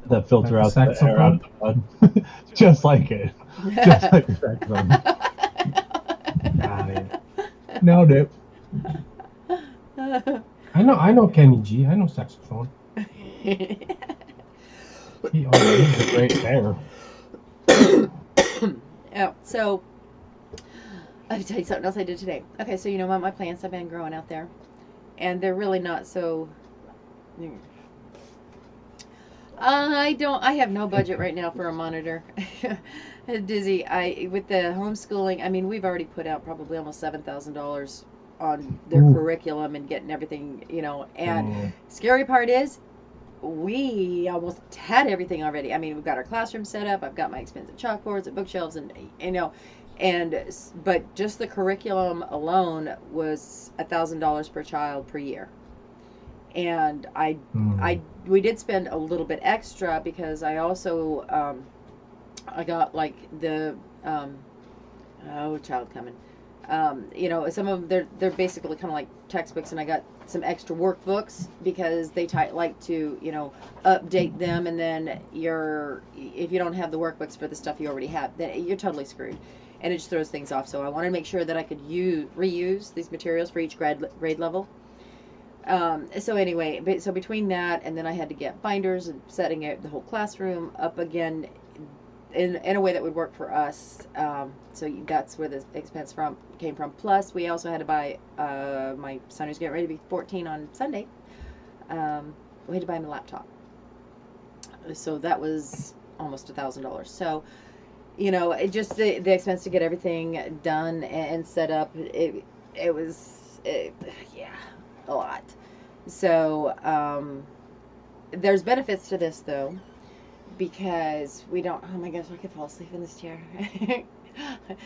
C: that filter out the air out of the blood. Just like it. Just like the saxophone.
D: Got it.
C: Nailed it.
D: I know Kenny G. I know saxophone.
C: He's a great bear.
B: Oh, so I'll tell you something else I did today. Okay, so you know what? My plants have been growing out there, and they're really not so. I have no budget right now for a monitor. Dizzy, with the homeschooling, I mean, we've already put out probably almost $7,000 on their
D: Ooh.
B: curriculum and getting everything, and scary part is we almost had everything already. I mean, we've got our classroom set up. I've got my expensive chalkboards and bookshelves, and but just the curriculum alone was $1,000 per child per year. And we did spend a little bit extra because I also I got like the child coming. Some of them they're basically kind of like textbooks, and I got some extra workbooks because they like to update them, and then if you don't have the workbooks for the stuff you already have, then you're totally screwed, and it just throws things off. So I wanted to make sure that I could reuse these materials for each grade level. So anyway, so between that and then I had to get binders and setting the whole classroom up again in a way that would work for us. So that's where the expense came from. Plus, we also had to buy my son who's getting ready to be 14 on Sunday. We had to buy him a laptop. So that was almost $1,000. So it just the expense to get everything done and set up. It was a lot. So there's benefits to this though, because we don't. Oh my gosh, I could fall asleep in this chair.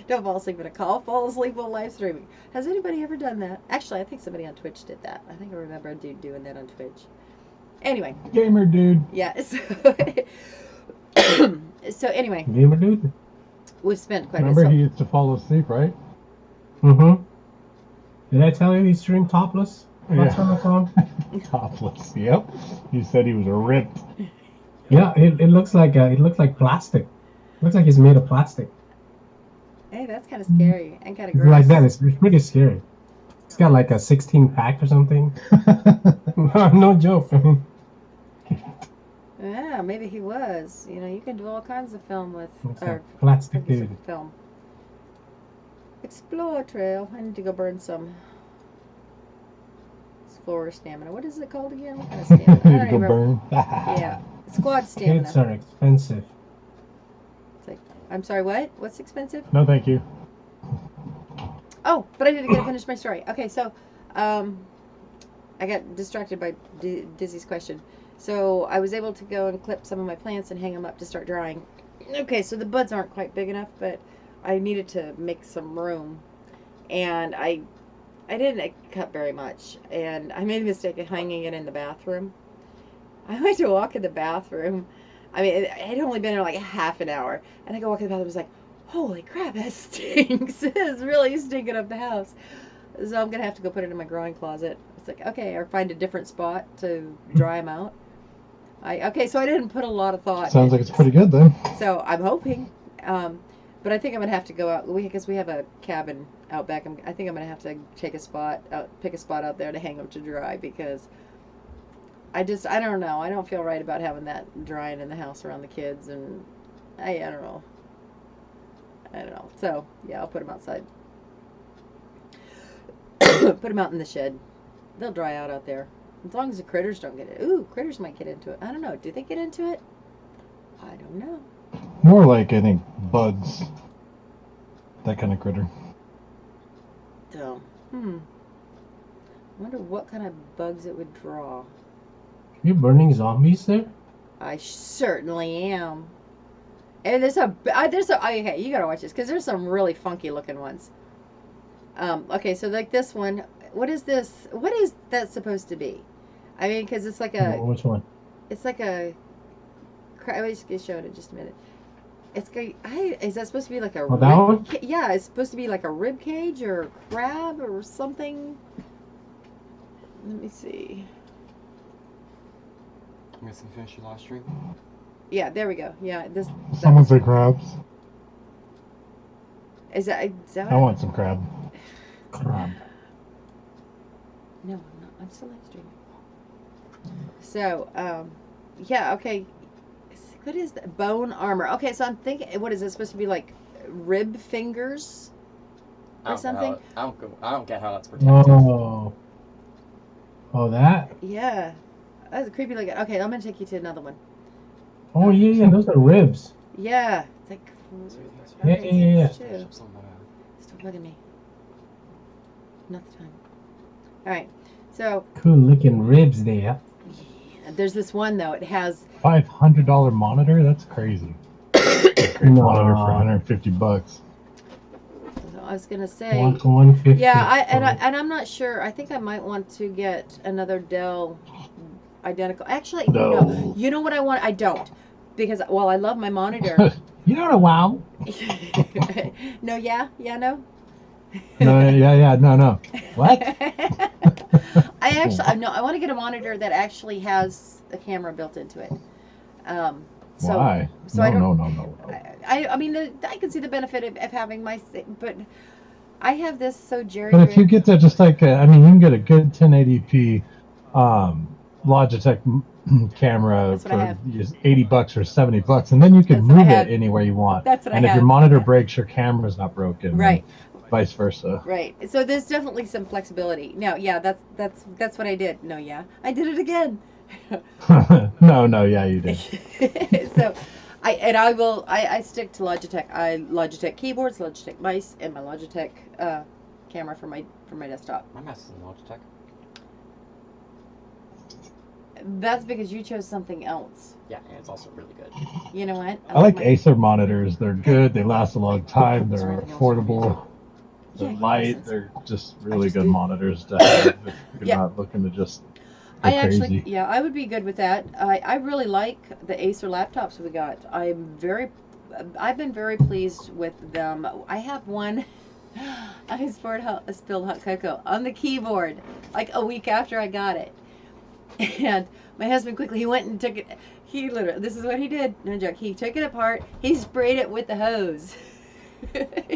B: Don't fall asleep in a call. Fall asleep while live streaming. Has anybody ever done that? Actually, I think somebody on Twitch did that. I think I remember a dude doing that on Twitch. Anyway.
C: Gamer dude.
B: Yeah. So anyway.
D: Gamer dude.
B: We've spent quite.
C: Remember, he used to fall asleep, right?
D: Mm-hmm. Did I tell you he streamed topless? That's what I saw.
C: Topless. Yep. You said he was ripped.
D: Yeah, it looks like plastic. It looks like he's made of plastic.
B: Hey, that's kind of scary and kind of gross.
D: Like that, it's pretty scary. It's got like a 16-pack or something. No joke.
B: Yeah, maybe he was. You can do all kinds of film with
D: plastic dude.
B: Film. Explore trail. I need to go burn some. Explore stamina. What is it called again? What kind of stamina?
C: I need to go burn.
B: Yeah, squad stamina.
D: Kids are expensive.
B: I'm sorry, what? What's expensive?
C: No, thank you.
B: Oh, but I didn't get to finish my story. Okay, so I got distracted by Dizzy's question. So I was able to go and clip some of my plants and hang them up to start drying. Okay, so the buds aren't quite big enough, but I needed to make some room. And I didn't cut very much. And I made a mistake of hanging it in the bathroom. I went to walk in the bathroom. I mean, it had only been there like half an hour. And I go walk in the bathroom, I was like, holy crap, that stinks. It's really stinking up the house. So I'm going to have to go put it in my growing closet. It's like, okay, or find a different spot to dry them out. Okay, so I didn't put a lot of thought.
C: Sounds like it's pretty good then.
B: So I'm hoping. But I think I'm going to have to go out, because we have a cabin out back. I think I'm going to have to pick a spot out there to hang them to dry, because I don't know. I don't feel right about having that drying in the house around the kids, and I don't know. So, yeah, I'll put them outside. Put them out in the shed. They'll dry out there. As long as the critters don't get it. Ooh, critters might get into it. I don't know. Do they get into it? I don't know.
C: More like, I think, bugs. That kind of critter.
B: So, I wonder what kind of bugs it would draw.
D: You burning zombies there?
B: I certainly am. And okay, you gotta watch this, because there's some really funky looking ones. Okay, so like this one, what is this? What is that supposed to be? I mean, because it's like a...
D: Which one?
B: It's like a... I was just show it in just a minute. Is that supposed to be like a...
D: that one?
B: Yeah, it's supposed to be like a rib cage or a crab or something. Let me see.
F: You guys can finish your live stream?
B: Yeah, there we go. Yeah,
C: Someone say crabs.
B: Is that
C: I want some crab.
D: Crab.
B: No, I'm not. I'm still live streaming. So, yeah, okay. What is that? Bone armor. Okay, so I'm thinking, what is this supposed to be like? Rib fingers or something?
F: I don't get how that's protected.
D: Oh. Oh, that?
B: Yeah. That's creepy looking. Okay, I'm gonna take you to another one.
D: Oh, yeah, those are ribs.
B: Yeah. It's like,
D: Yeah.
B: Too. Stop looking at me. Not the time. Alright, so.
D: Cool looking ribs there.
B: Yeah, there's this one though. It has
C: $500 monitor? That's crazy. Great monitor for $150.
B: I was gonna say.
D: 150.
B: Yeah, and I'm not sure. I think I might want to get another Dell identical. Actually,
C: No.
B: no. You know what I want? I don't, because while I love my monitor.
C: You know wow.
B: No, yeah, no.
C: No, yeah, no. What?
B: I want to get a monitor that actually has a camera built into it. So,
C: Why?
B: So
C: no,
B: I don't.
C: No.
B: I mean, I can see the benefit of having my, but I have this so jerry.
C: But if you get that, just like you can get a good 1080p Logitech camera for just $80 or $70, and then you can move it anywhere you want.
B: That's what I have.
C: And if your monitor breaks, your camera's not broken.
B: Right.
C: Vice versa.
B: Right. So there's definitely some flexibility. No, yeah, that's what I did. No, yeah, I did it again.
C: No, yeah, you did.
B: So, I stick to Logitech. Logitech keyboards, Logitech mice, and my Logitech camera for my desktop.
F: My mouse is Logitech.
B: That's because you chose something else.
F: Yeah, and it's also really good.
B: You know what?
C: I like Acer monitors. They're good. They last a long time. They're affordable. They're light. They're just really good monitors to have if you're not looking to just go crazy.
B: I would be good with that. I really like the Acer laptops we got. I've been very pleased with them. I have one. I spilled hot cocoa on the keyboard like a week after I got it. And my husband he went and took it. He literally, this is what he did. No joke. He took it apart. He sprayed it with the hose.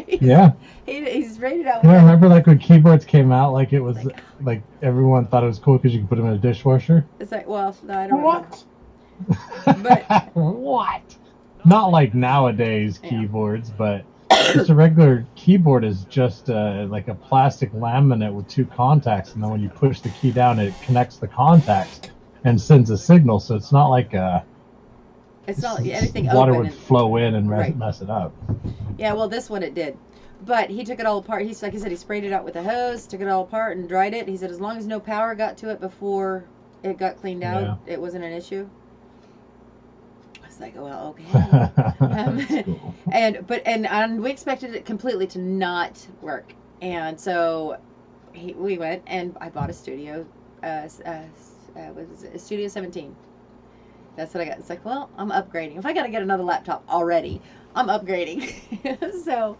C: Yeah.
B: He sprayed it out.
C: I remember like when keyboards came out, like it was like everyone thought it was cool because you could put them in a dishwasher.
B: It's like, well, no, I don't know.
C: What?
B: But
C: what? Not like nowadays keyboards, but just a regular keyboard is just like a plastic laminate with two contacts, and then when you push the key down, it connects the contacts and sends a signal. So it's not like
B: it's not anything.
C: Water
B: open
C: would flow in and mess it up.
B: Yeah, well, this one it did, but he took it all apart. He's like he said, he sprayed it out with a hose, took it all apart, and dried it. He said as long as no power got to it before it got cleaned out, it wasn't an issue. I was like, well, okay.
C: Cool.
B: And we expected it completely to not work, and so we went and I bought a Studio, Studio 17. That's what I got. It's like, well, I'm upgrading. If I got to get another laptop already, I'm upgrading. So,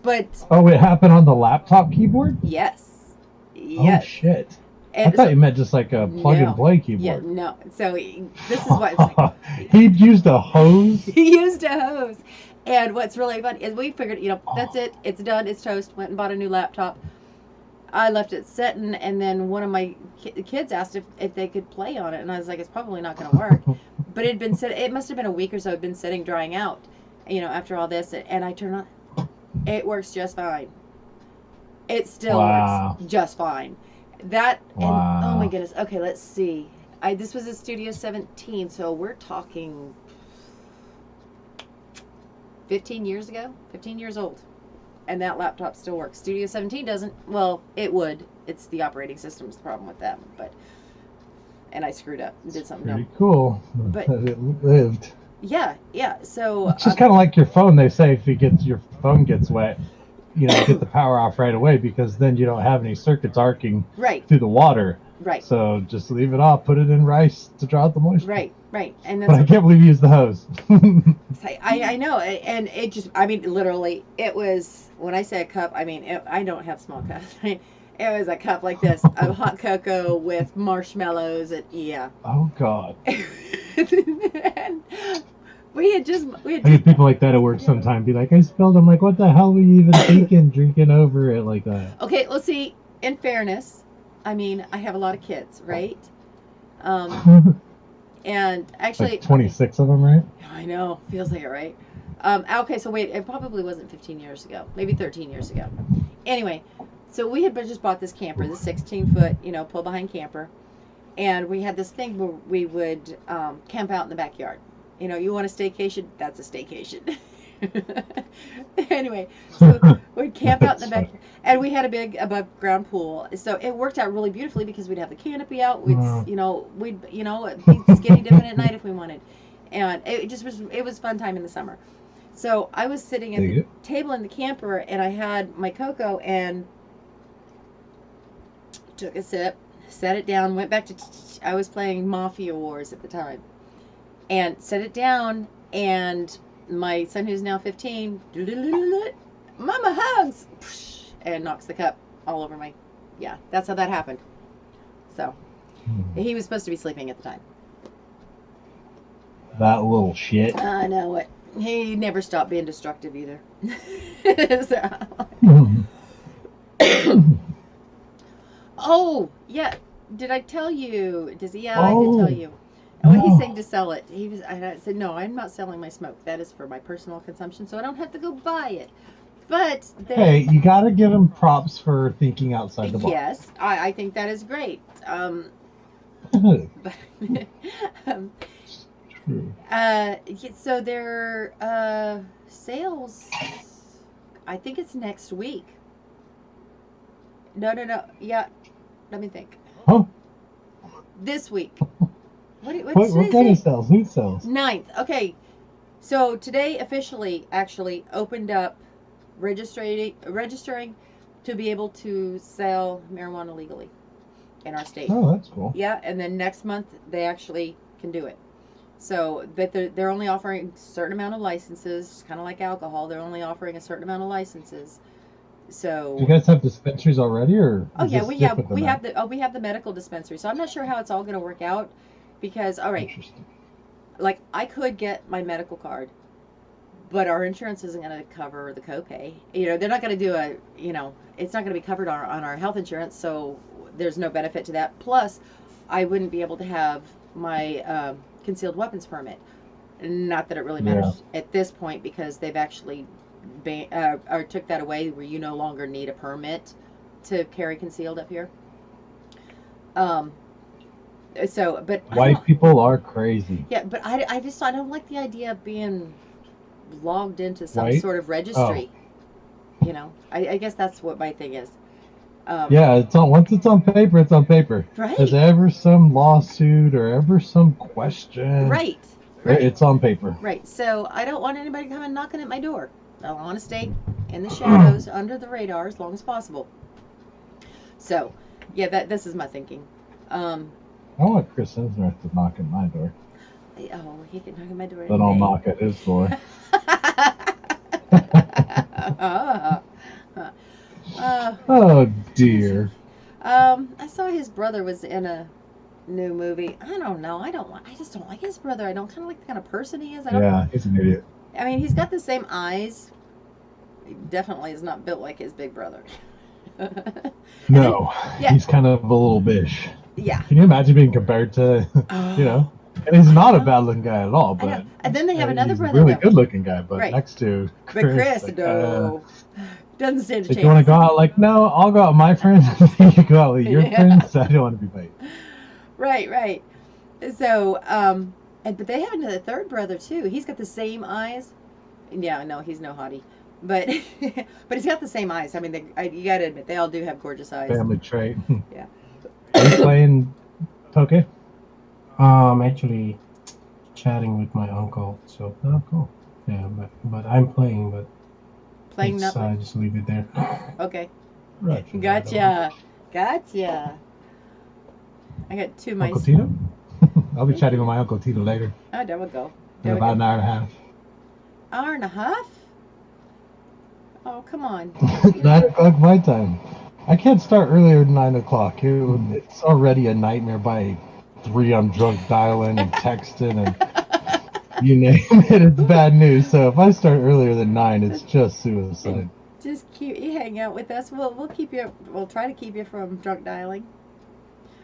B: but.
C: Oh, it happened on the laptop keyboard?
B: Yes.
C: Oh, shit. I thought you meant just like a plug-and-play keyboard.
B: Yeah, no. So, this is what it's like.
C: He used a hose?
B: He used a hose. And what's really funny is we figured, that's it. It's done. It's toast. Went and bought a new laptop. I left it sitting, and then one of my kids asked if they could play on it, and I was like, it's probably not going to work. But it must have been a week or so. It'd been sitting, drying out, after all this, and I turned on. It works just fine. It still works just fine. And oh my goodness. Okay, let's see. This was a Studio 17, so we're talking 15 years ago, 15 years old. And that laptop still works. Studio 17 doesn't. Well, it would. It's the operating system's the problem with them. And I screwed up and did something
C: Pretty cool. But it lived.
B: Yeah. So
C: it's just kind of like your phone. They say if your phone gets wet, get the power off right away, because then you don't have any circuits arcing through the water.
B: Right.
C: So just leave it off. Put it in rice to draw out the moisture.
B: Right. And
C: but I can't believe you used the hose.
B: I know. And it just, literally, it was, when I say a cup, I don't have small cups. It was a cup like this of hot cocoa with marshmallows and
C: Oh, God.
B: And we had
C: I get people like that at work sometimes be like, I spilled. I'm like, what the hell were you even thinking, drinking over it like that?
B: Okay, let's see. In fairness, I mean, I have a lot of kids, right? Um, and actually,
C: Like 26 of them, right?
B: I know, feels like it, right? Okay, so wait, it probably wasn't 15 years ago, maybe 13 years ago. Anyway, so we had just bought this camper, this 16-foot, pull behind camper, and we had this thing where we would camp out in the backyard. You want a staycation? That's a staycation. Anyway, so we'd camp out in the back, and we had a big above ground pool. So it worked out really beautifully because we'd have the canopy out. We'd be skinny dipping at night if we wanted, and it just was fun time in the summer. So I was sitting at the table in the camper, and I had my cocoa and took a sip, set it down, went back to. I was playing Mafia Wars at the time, and set it down, and my son, who's now 15, Mama hugs, and knocks the cup all over my. Yeah, that's how that happened. So he was supposed to be sleeping at the time.
C: That little shit.
B: I know it. He never stopped being destructive either. Oh, yeah. Did I tell you? Yeah, I did tell you. When he's saying to sell it, I said, no, I'm not selling my smoke. That is for my personal consumption, so I don't have to go buy it. But
C: hey, you gotta give him props for thinking outside the box.
B: Yes, I think that is great. So their sales, I think it's next week. No. Yeah, let me think.
C: Huh?
B: This week.
C: What kind of sales? Who sells?
B: 9th. Okay. So today officially actually opened up registering to be able to sell marijuana legally in our state.
C: Oh, that's cool.
B: Yeah, and then next month they actually can do it. So, but they're only offering a certain amount of licenses, kind of like alcohol. They're only offering a certain amount of licenses. So,
C: do you guys have dispensaries already, or?
B: Oh yeah, we have the medical dispensary. So I'm not sure how it's all going to work out, because all right, like I could get my medical card, but our insurance isn't going to cover the copay. They're not going to do it's not going to be covered on our health insurance, so there's no benefit to that. Plus, I wouldn't be able to have my concealed weapons permit. Not that it really matters at this point, because they've actually or took that away, where you no longer need a permit to carry concealed up here. So, but
C: white people are crazy.
B: Yeah, but I don't like the idea of being logged into some sort of registry. Oh. I guess that's what my thing is.
C: Yeah, once it's on paper, it's on paper.
B: Right.
C: If there's ever some lawsuit or ever some question,
B: right.
C: It's on paper.
B: Right. So I don't want anybody coming knocking at my door. I want to stay in the shadows, under the radar, as long as possible. So, yeah, this is my thinking.
C: I want Chris Hemsworth to knock at my door.
B: Oh, he can knock at my door.
C: But I'll knock at his door. Oh dear.
B: I saw his brother was in a new movie. I don't know. I just don't like his brother. I don't kind of like the kind of person he is.
C: Yeah, he's an idiot.
B: I mean, he's got the same eyes. He definitely is not built like his big brother.
C: No, he's kind of a little bish.
B: Yeah.
C: Can you imagine being compared to, and he's not a bad-looking guy at all, but
B: and then they have another brother,
C: really good-looking guy, but next to Chris.
B: But Chris, no, doesn't stand a chance.
C: You want to go out? Like, no, I'll go out with my friends. You go out with your friends. I don't want to be late.
B: Right. So, but they have another third brother too. He's got the same eyes. Yeah, no, he's no hottie. But but he's got the same eyes. I mean, you got to admit, they all do have gorgeous eyes.
C: Family trait.
B: Yeah.
C: Are you playing poker?
D: Actually chatting with my uncle. So.
C: Oh, cool.
D: Yeah, but I'm playing, but.
B: Playing nothing.
D: I just leave it there.
B: Okay.
C: Right.
B: Gotcha. I got two mice.
C: Uncle Tito? I'll be chatting with my Uncle Tito later.
B: Oh, there we go.
C: In about an hour and a half.
B: Hour and a half? Oh, come on.
C: 9 o'clock my time. I can't start earlier than 9 o'clock. It's already a nightmare by 3. I'm drunk dialing and texting and you name it. It's bad news. So if I start earlier than 9, it's just suicide.
B: Just hang out with us. We'll keep you. We'll try to keep you from drunk dialing.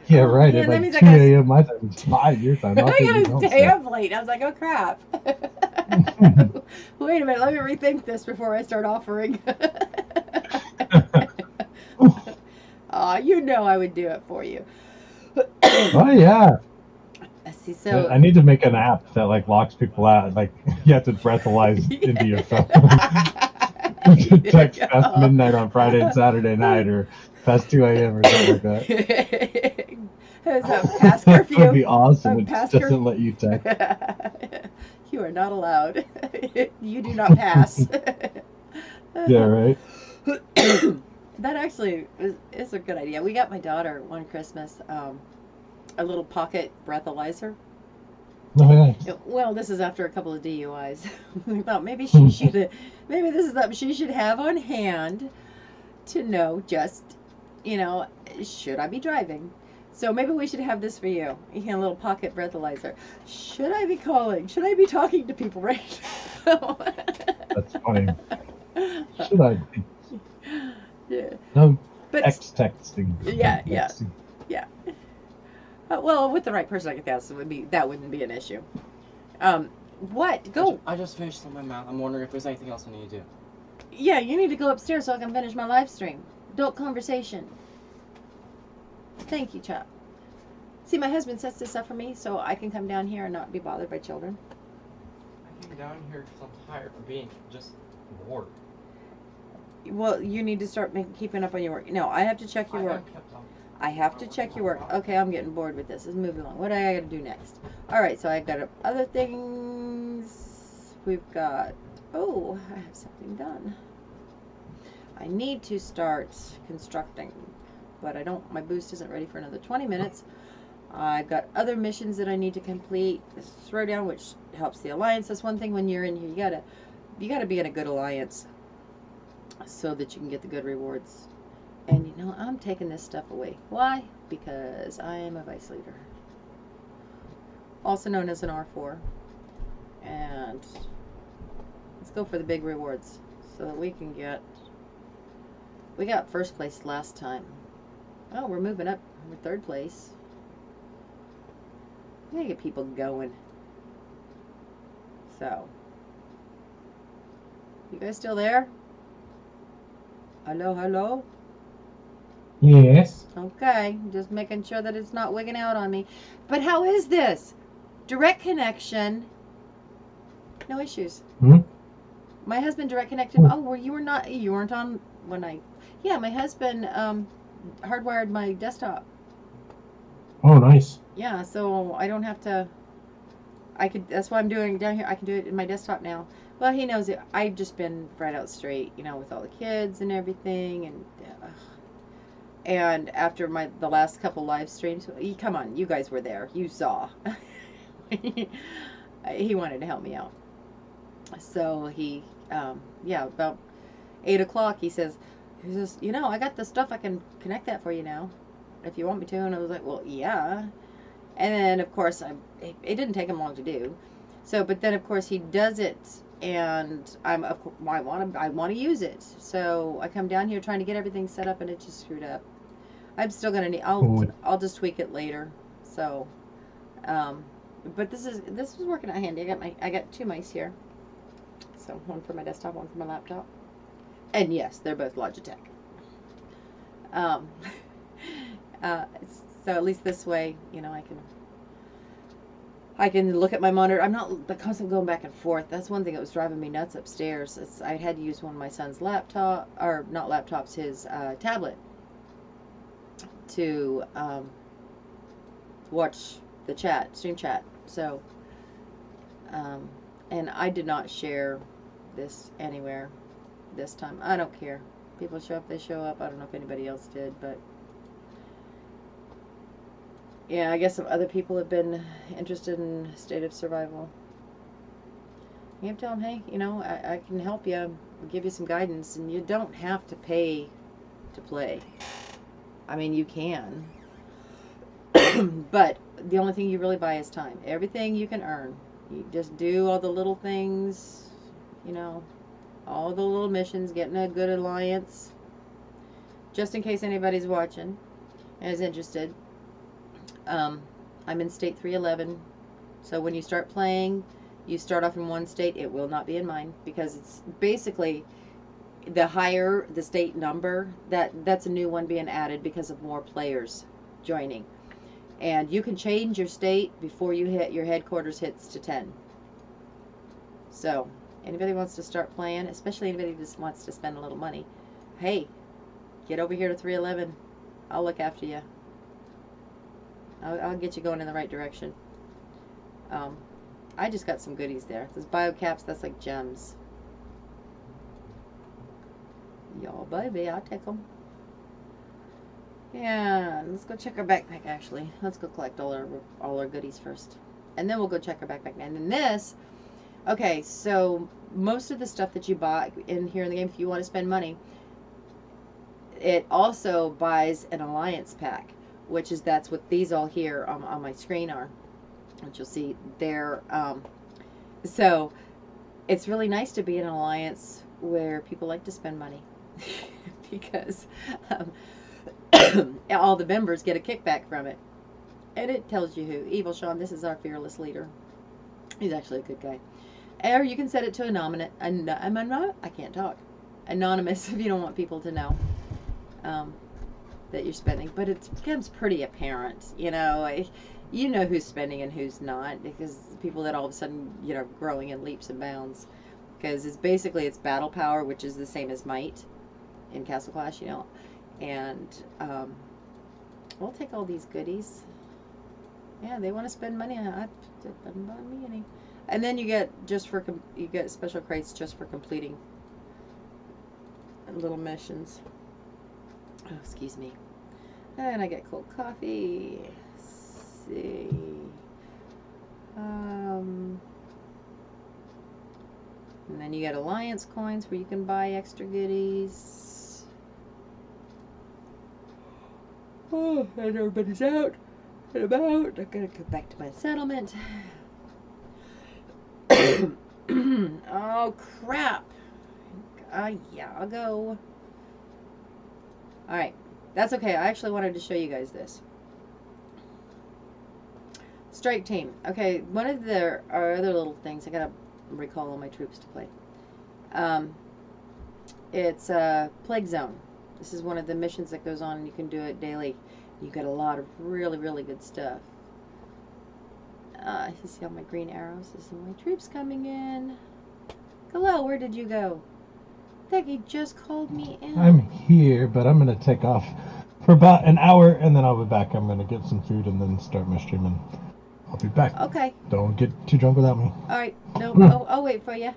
C: Yeah,
B: Oh
C: right.
B: man,
C: At
B: that
C: like
B: means I
C: 2
B: gotta
C: a.m. my time, it's 5 your time.
B: I
C: Not that you
B: gotta
C: don't
B: stay
C: stay.
B: up late. I was like, oh crap. Wait a minute, let me rethink this before I start offering. You know I would do it for you.
C: Oh yeah.
B: See,
C: I
B: so
C: need to make an app that like locks people out. Like you have to breathalyze into your phone. Text past midnight on Friday and Saturday night, or past 2 a.m. or something like that.
B: It's a past
C: That would
B: curfew.
C: be awesome.
B: A
C: It just
B: past
C: doesn't
B: curfew.
C: let you text.
B: You are not allowed. You do not pass.
C: Yeah, right.
B: That actually is a good idea. We got my daughter one Christmas a little pocket breathalyzer.
C: Oh, yeah.
B: Well, this is after a couple of DUIs. We thought maybe she should, maybe this is something she should have on hand to know just, you know, should I be driving? So maybe we should have this for you. You know, a little pocket breathalyzer. Should I be calling? Should I be talking to people right now?
C: That's funny. Should I be?
B: Yeah.
C: No,
B: But
C: texting.
B: yeah, yeah,
C: Texting.
B: yeah. Well, with the right person, I guess that wouldn't be an issue. What? Go.
F: I just finished some of my math. I'm wondering if there's anything else I need to do.
B: Yeah, you need to go upstairs so I can finish my live stream. Adult conversation. Thank you, Chop. See, my husband sets this up for me so I can come down here and not be bothered by children.
F: I came down here because I'm tired of being just bored.
B: Well, you need to start keeping up on your work. No, I have to check your work. I have to check your work. Okay, I'm getting bored with this. Let's move along. What do I got to do next? All right, so I've got other things. We've got... Oh, I have something done. I need to start constructing, but I don't... My boost isn't ready for another 20 minutes. I've got other missions that I need to complete. This throwdown, which helps the alliance. That's one thing when you're in here. You gotta be in a good alliance so that you can get the good rewards. And you know, I'm taking this stuff away. Why? Because I am a vice leader. Also known as an R4. And let's go for the big rewards so that we can get... We got first place last time. Oh, we're moving up. We're third place. We gotta get people going. So. You guys still there? Hello, hello?
D: Yes.
B: Okay, just making sure that it's not wigging out on me. But how is this? Direct connection. No issues. My husband direct connected. Oh, well, you weren't on when I... Yeah, my husband hardwired my desktop.
D: Oh, nice.
B: Yeah, so I don't have to... That's why I'm doing down here. I can do it in my desktop now. Well, he knows it. I've just been right out straight, you know, with all the kids and everything, and after the last couple live streams, come on, you guys were there. You saw. He wanted to help me out. So he, yeah, about 8 o'clock, he says, you know, I got the stuff. I can connect that for you now, if you want me to. And I was like, well, yeah. And then, of course, it didn't take him long to do. So, but then, of course, he does it, and I want to use it. So I come down here trying to get everything set up, and it just screwed up. I'm still gonna need. I'll just tweak it later. So, but this is working out handy. I got 2 mice here. So one for my desktop, one for my laptop. And yes, they're both Logitech. So at least this way, you know, I can look at my monitor. I'm not constantly going back and forth. That's one thing that was driving me nuts upstairs. I had to use one of my son's laptop, or not laptops, his tablet, to watch the stream chat. So, and I did not share this anywhere this time. I don't care. People show up, they show up. I don't know if anybody else did, but yeah, I guess some other people have been interested in State of Survival. You have to tell them, hey, you know, I can help you, give you some guidance, and you don't have to pay to play. I mean, you can. But the only thing you really buy is time. Everything you can earn. You just do all the little things, you know, all the little missions, getting a good alliance. Just in case anybody's watching and is interested. I'm in state 311. So when you start playing, you start off in one state. It will not be in mine because it's basically the higher the state number, that's a new one being added because of more players joining. And you can change your state before you hit your headquarters hits to 10. So anybody wants to start playing, especially anybody who just wants to spend a little money, hey, get over here to 311. I'll look after you. I'll get you going in the right direction. I just got some goodies there. Those bio caps, that's like gems. Y'all, baby, I'll take them. Yeah, let's go check our backpack, actually. Let's go collect all our goodies first. And then we'll go check our backpack. And then this, okay, so most of the stuff that you bought in here in the game, if you want to spend money, it also buys an alliance pack, which is, that's what these all here on my screen are, which you'll see there. So it's really nice to be in an alliance where people like to spend money because all the members get a kickback from it. And it tells you who. Evil Sean, this is our fearless leader. He's actually a good guy. Or you can set it to anonymous. I can't talk. Anonymous if you don't want people to know that you're spending. But it becomes pretty apparent, you know. You know who's spending and who's not, because people that all of a sudden, you know, growing in leaps and bounds. Because it's basically, it's battle power, which is the same as might in Castle Clash, you know. And we'll take all these goodies. Yeah, they want to spend money on it. It doesn't bother me any. And then you get you get special crates just for completing little missions. Oh, excuse me. And I get cold coffee. Let's see. And then you get alliance coins where you can buy extra goodies. Oh, and everybody's out and about. I'm gonna go back to my settlement. Oh crap. Yeah, I'll go. Alright, that's okay. I actually wanted to show you guys this. Strike team. Okay, one of our other little things, I gotta recall all my troops to play. It's Plague Zone. This is one of the missions that goes on, and you can do it daily. You get a lot of really, really good stuff. You see all my green arrows? This is my troops coming in. Hello, where did you go? Becky just called me in.
C: I'm here, but I'm going to take off for about an hour, and then I'll be back. I'm going to get some food and then start my streaming. I'll be back.
B: Okay.
C: Don't get too drunk without me.
B: All right. No, I'll wait for you.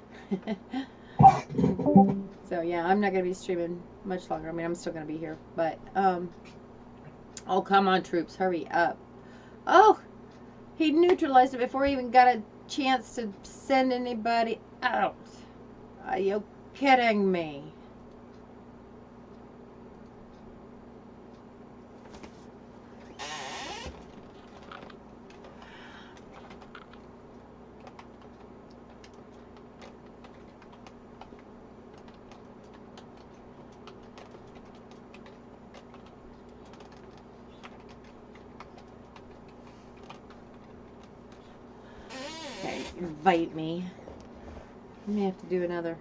B: So, yeah, I'm not going to be streaming much longer. I mean, I'm still going to be here. But, oh, come on, troops. Hurry up. Oh, he neutralized it before he even got a chance to send anybody out. Are you kidding me? Okay, invite me. I may have to do another.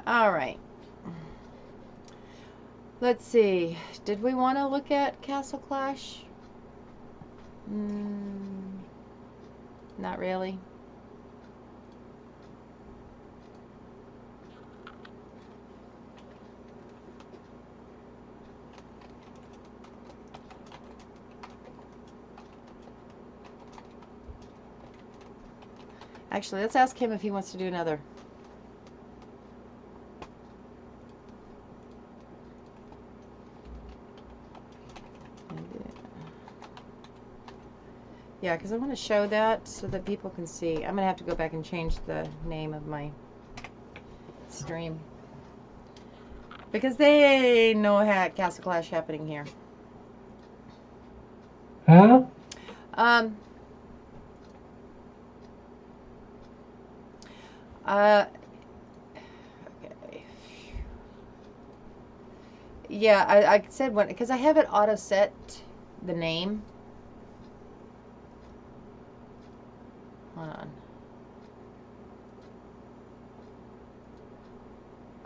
B: All right. Let's see. Did we want to look at Castle Clash? Not really. Actually, let's ask him if he wants to do another. Yeah, because I want to show that so that people can see. I'm going to have to go back and change the name of my stream. Because they know Castle Clash happening here.
D: Huh?
B: Okay. Yeah, I said when, because I have it auto set the name. Hold on.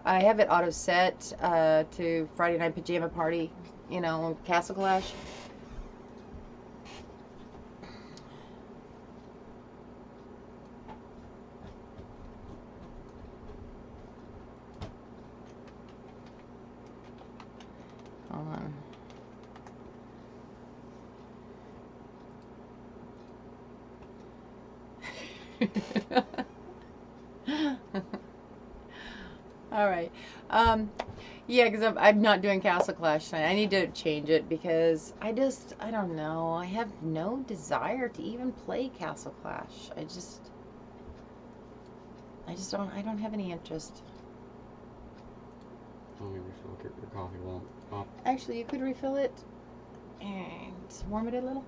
B: I have it auto set to Friday Night Pajama Party, you know, Castle Clash. Hold on. All right. Yeah, because I'm not doing Castle Clash tonight. I need to change it because I don't know. I have no desire to even play Castle Clash. I I don't have any interest.
F: Let me refill your coffee while I'm up.
B: Actually, you could refill it and warm it a little.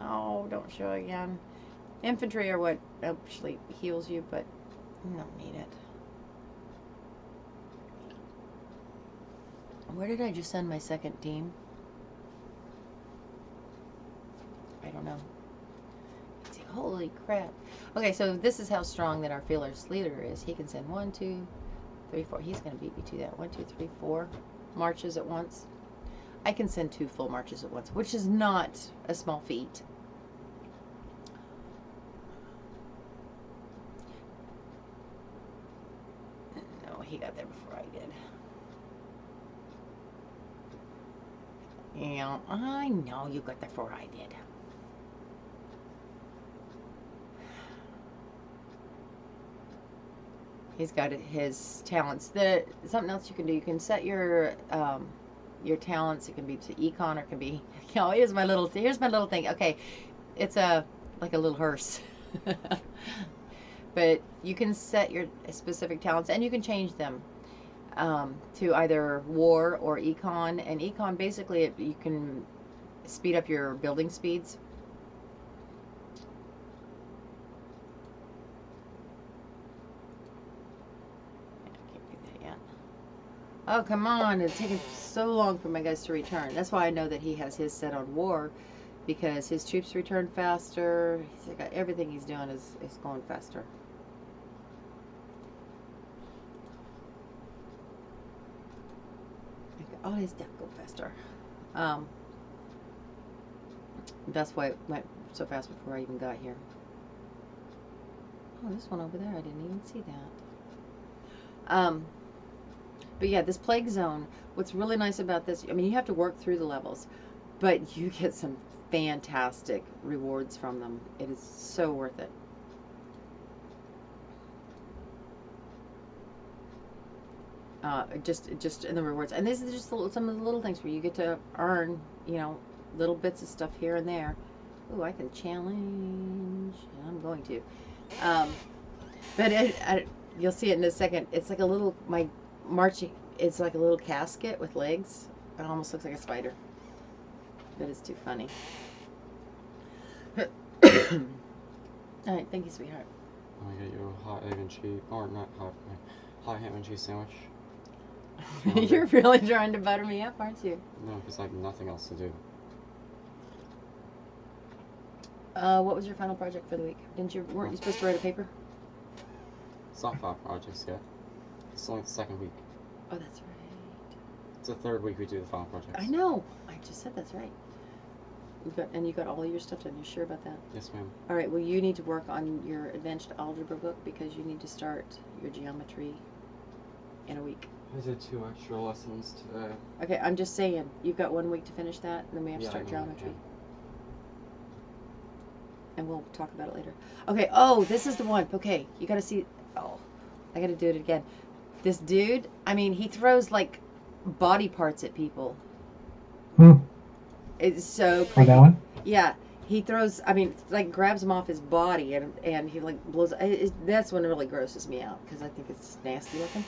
B: Oh, don't show again. Infantry are what actually heals you, but you don't need it. Where did I just send my second team? I don't know. Let's see. Holy crap. Okay, so this is how strong that our fearless leader is. He can send 1, 2, 3, 4. He's going to beat me to that. 1, 2, 3, 4 marches at once. I can send 2 full marches at once, which is not a small feat. No, he got there before I did. Yeah, I know you got there before I did. He's got his talents. Something else you can do. You can set your talents. It can be to econ, or it can be. You know, here's my little thing. Okay, it's like a little hearse. But you can set your specific talents, and you can change them to either war or econ. And econ, basically, you can speed up your building speeds. Oh, come on. It's taking so long for my guys to return. That's why I know that he has his set on war, because his troops return faster. He's got everything he's doing is going faster. All his stuff go faster. That's why it went so fast before I even got here. Oh, this one over there, I didn't even see that. But yeah, this plague zone, what's really nice about this, I mean, you have to work through the levels, but you get some fantastic rewards from them. It is so worth it. Just in the rewards, and these are just some of the little things where you get to earn, you know, little bits of stuff here and there. Ooh, I can challenge. I'm going to. But you'll see it in a second. It's like a little marching. It's like a little casket with legs. It almost looks like a spider. That is too funny. All right, thank you, sweetheart.
F: I'm gonna get you a hot egg and cheese, or not hot ham and cheese sandwich.
B: You're really trying to butter me up, aren't you?
F: No, because I have nothing else to do.
B: What was your final project for the week? Weren't you supposed to write a paper?
F: It's not 5 projects yet. It's only the 2nd week.
B: Oh, that's right.
F: It's the 3rd week we do the final projects.
B: I know. I just said that's right. You got all your stuff done. You're sure about that?
F: Yes, ma'am.
B: All right. Well, you need to work on your advanced algebra book because you need to start your geometry in a week.
F: I did 2 extra lessons today.
B: Okay, I'm just saying. You've got 1 week to finish that, and then we have to start geometry.
F: Yeah.
B: And we'll talk about it later. Okay. Oh, this is the one. Okay, you got to see. Oh, I got to do it again. This dude. I mean, he throws like body parts at people. It's so crazy.
D: That one?
B: Yeah, he throws. I mean, like grabs him off his body, and he like blows. That's when it really grosses me out because I think it's nasty looking.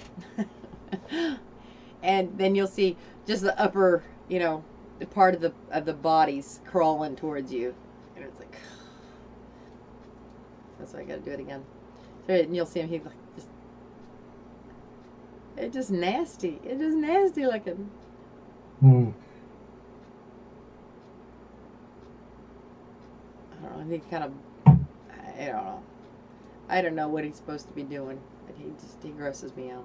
B: And then you'll see just the upper, you know, the part of the bodies crawling towards you, and it's like. That's why I got to do it again. So, and you'll see him. He's like just. It's just nasty. It's just nasty looking.
D: Hmm.
B: I don't know. He kind of. I don't know. I don't know what he's supposed to be doing, but he grosses me out.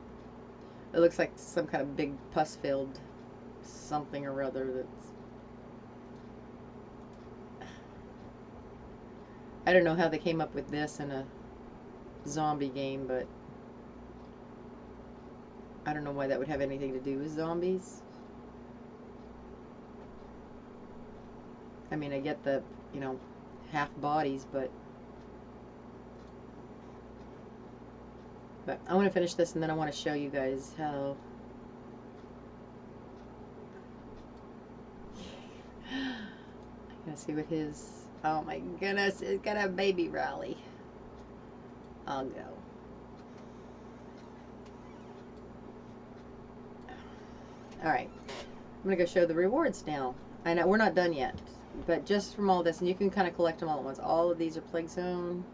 B: It looks like some kind of big pus-filled something or other that's. I don't know how they came up with this in a zombie game, but I don't know why that would have anything to do with zombies. I mean, I get the, half bodies, but I want to finish this and then I want to show you guys how. I gotta see what his. Oh my goodness, it's got a baby rally. I'll go. Alright, I'm gonna go show the rewards now. I know we're not done yet, but just from all this, and you can kind of collect them all at once. All of these are Plague Zone.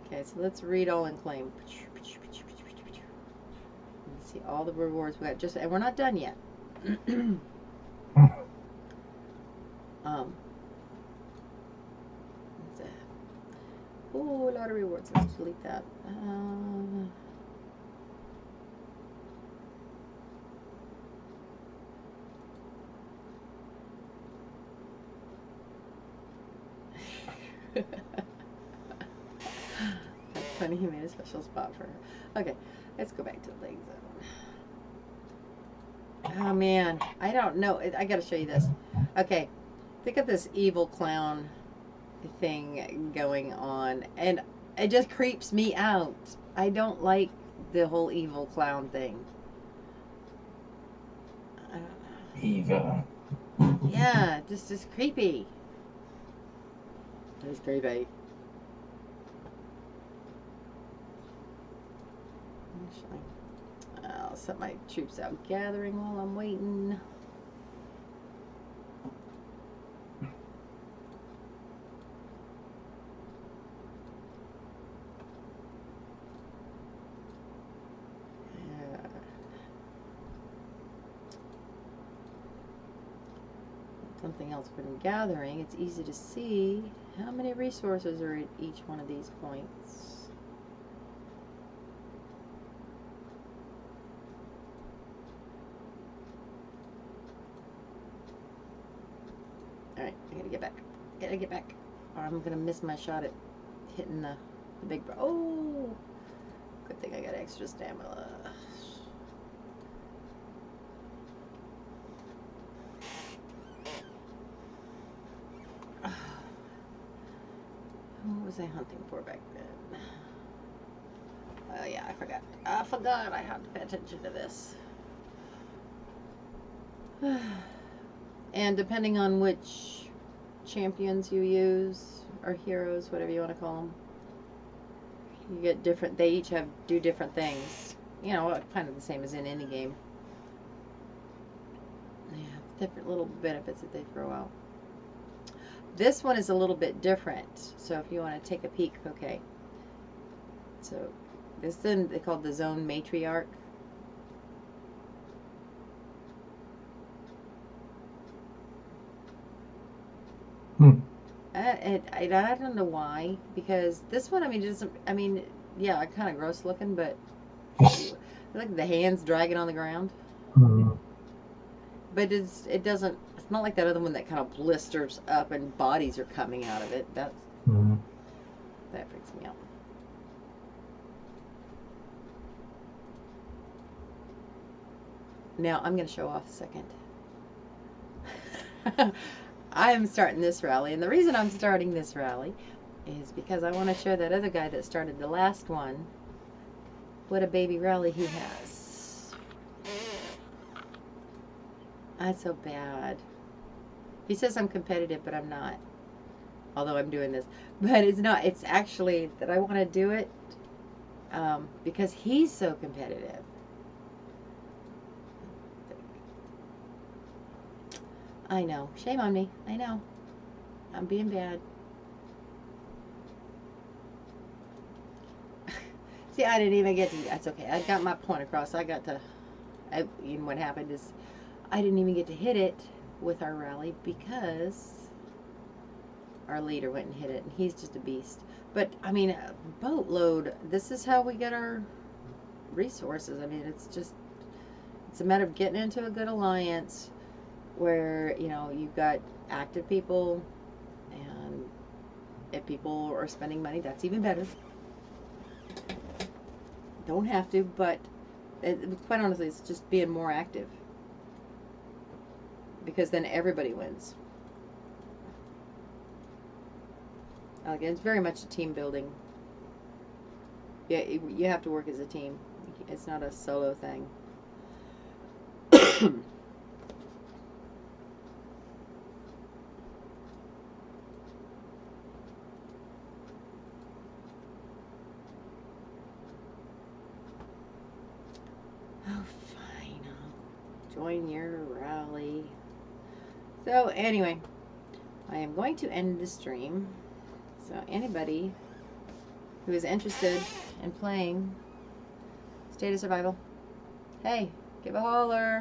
B: Okay, so let's read all and claim. Let's see all the rewards we got. And we're not done yet. Oh, a lot of rewards. Let's delete that. That's funny. He made a special spot for her. Okay, let's go back to the Plague Zone. Oh man, I don't know. I gotta show you this. Okay, think of this evil clown thing going on, and it just creeps me out. I don't like the whole evil clown thing. I don't know.
D: Evil.
B: Yeah, just creepy. It's creepy. Actually, I'll set my troops out gathering while I'm waiting. Something else when gathering, it's easy to see how many resources are at each one of these points. Alright, I gotta get back. Gotta get back. Or I'm gonna miss my shot at hitting the big bro. Oh! Good thing I got extra stamina. What was I hunting for back then? Oh yeah, I forgot. I forgot I had to pay attention to this. And depending on which champions you use, or heroes, whatever you want to call them, you get different, they each do different things. You know, kind of the same as in any game. Yeah, different little benefits that they throw out. This one is a little bit different, so if you want to take a peek, okay. So, this then they called the Zone Matriarch. I don't know why, because this one, I mean, doesn't, I mean, yeah, kind of gross looking, but look, the hands dragging on the ground. But it doesn't, it's not like that other one that kind of blisters up and bodies are coming out of it. That freaks me out. Now, I'm going to show off a second. I am starting this rally, and the reason I'm starting this rally is because I want to show that other guy that started the last one what a baby rally he has. That's so bad. He says I'm competitive, but I'm not. Although I'm doing this. But it's not. It's actually that I want to do it because he's so competitive. I know. Shame on me. I know. I'm being bad. See, I didn't even get to. That's okay. I got my point across. And what happened is, I didn't even get to hit it with our rally because our leader went and hit it, and he's just a beast. But I mean, a boatload. This is how we get our resources. I mean, it's a matter of getting into a good alliance where you've got active people, and if people are spending money, that's even better. Don't have to, but quite honestly, it's just being more active, because then everybody wins. Again, it's very much a team building. Yeah, you have to work as a team. It's not a solo thing. Oh, fine. I'll join your rally. So, anyway, I am going to end the stream. So, anybody who is interested in playing State of Survival, hey, give a holler.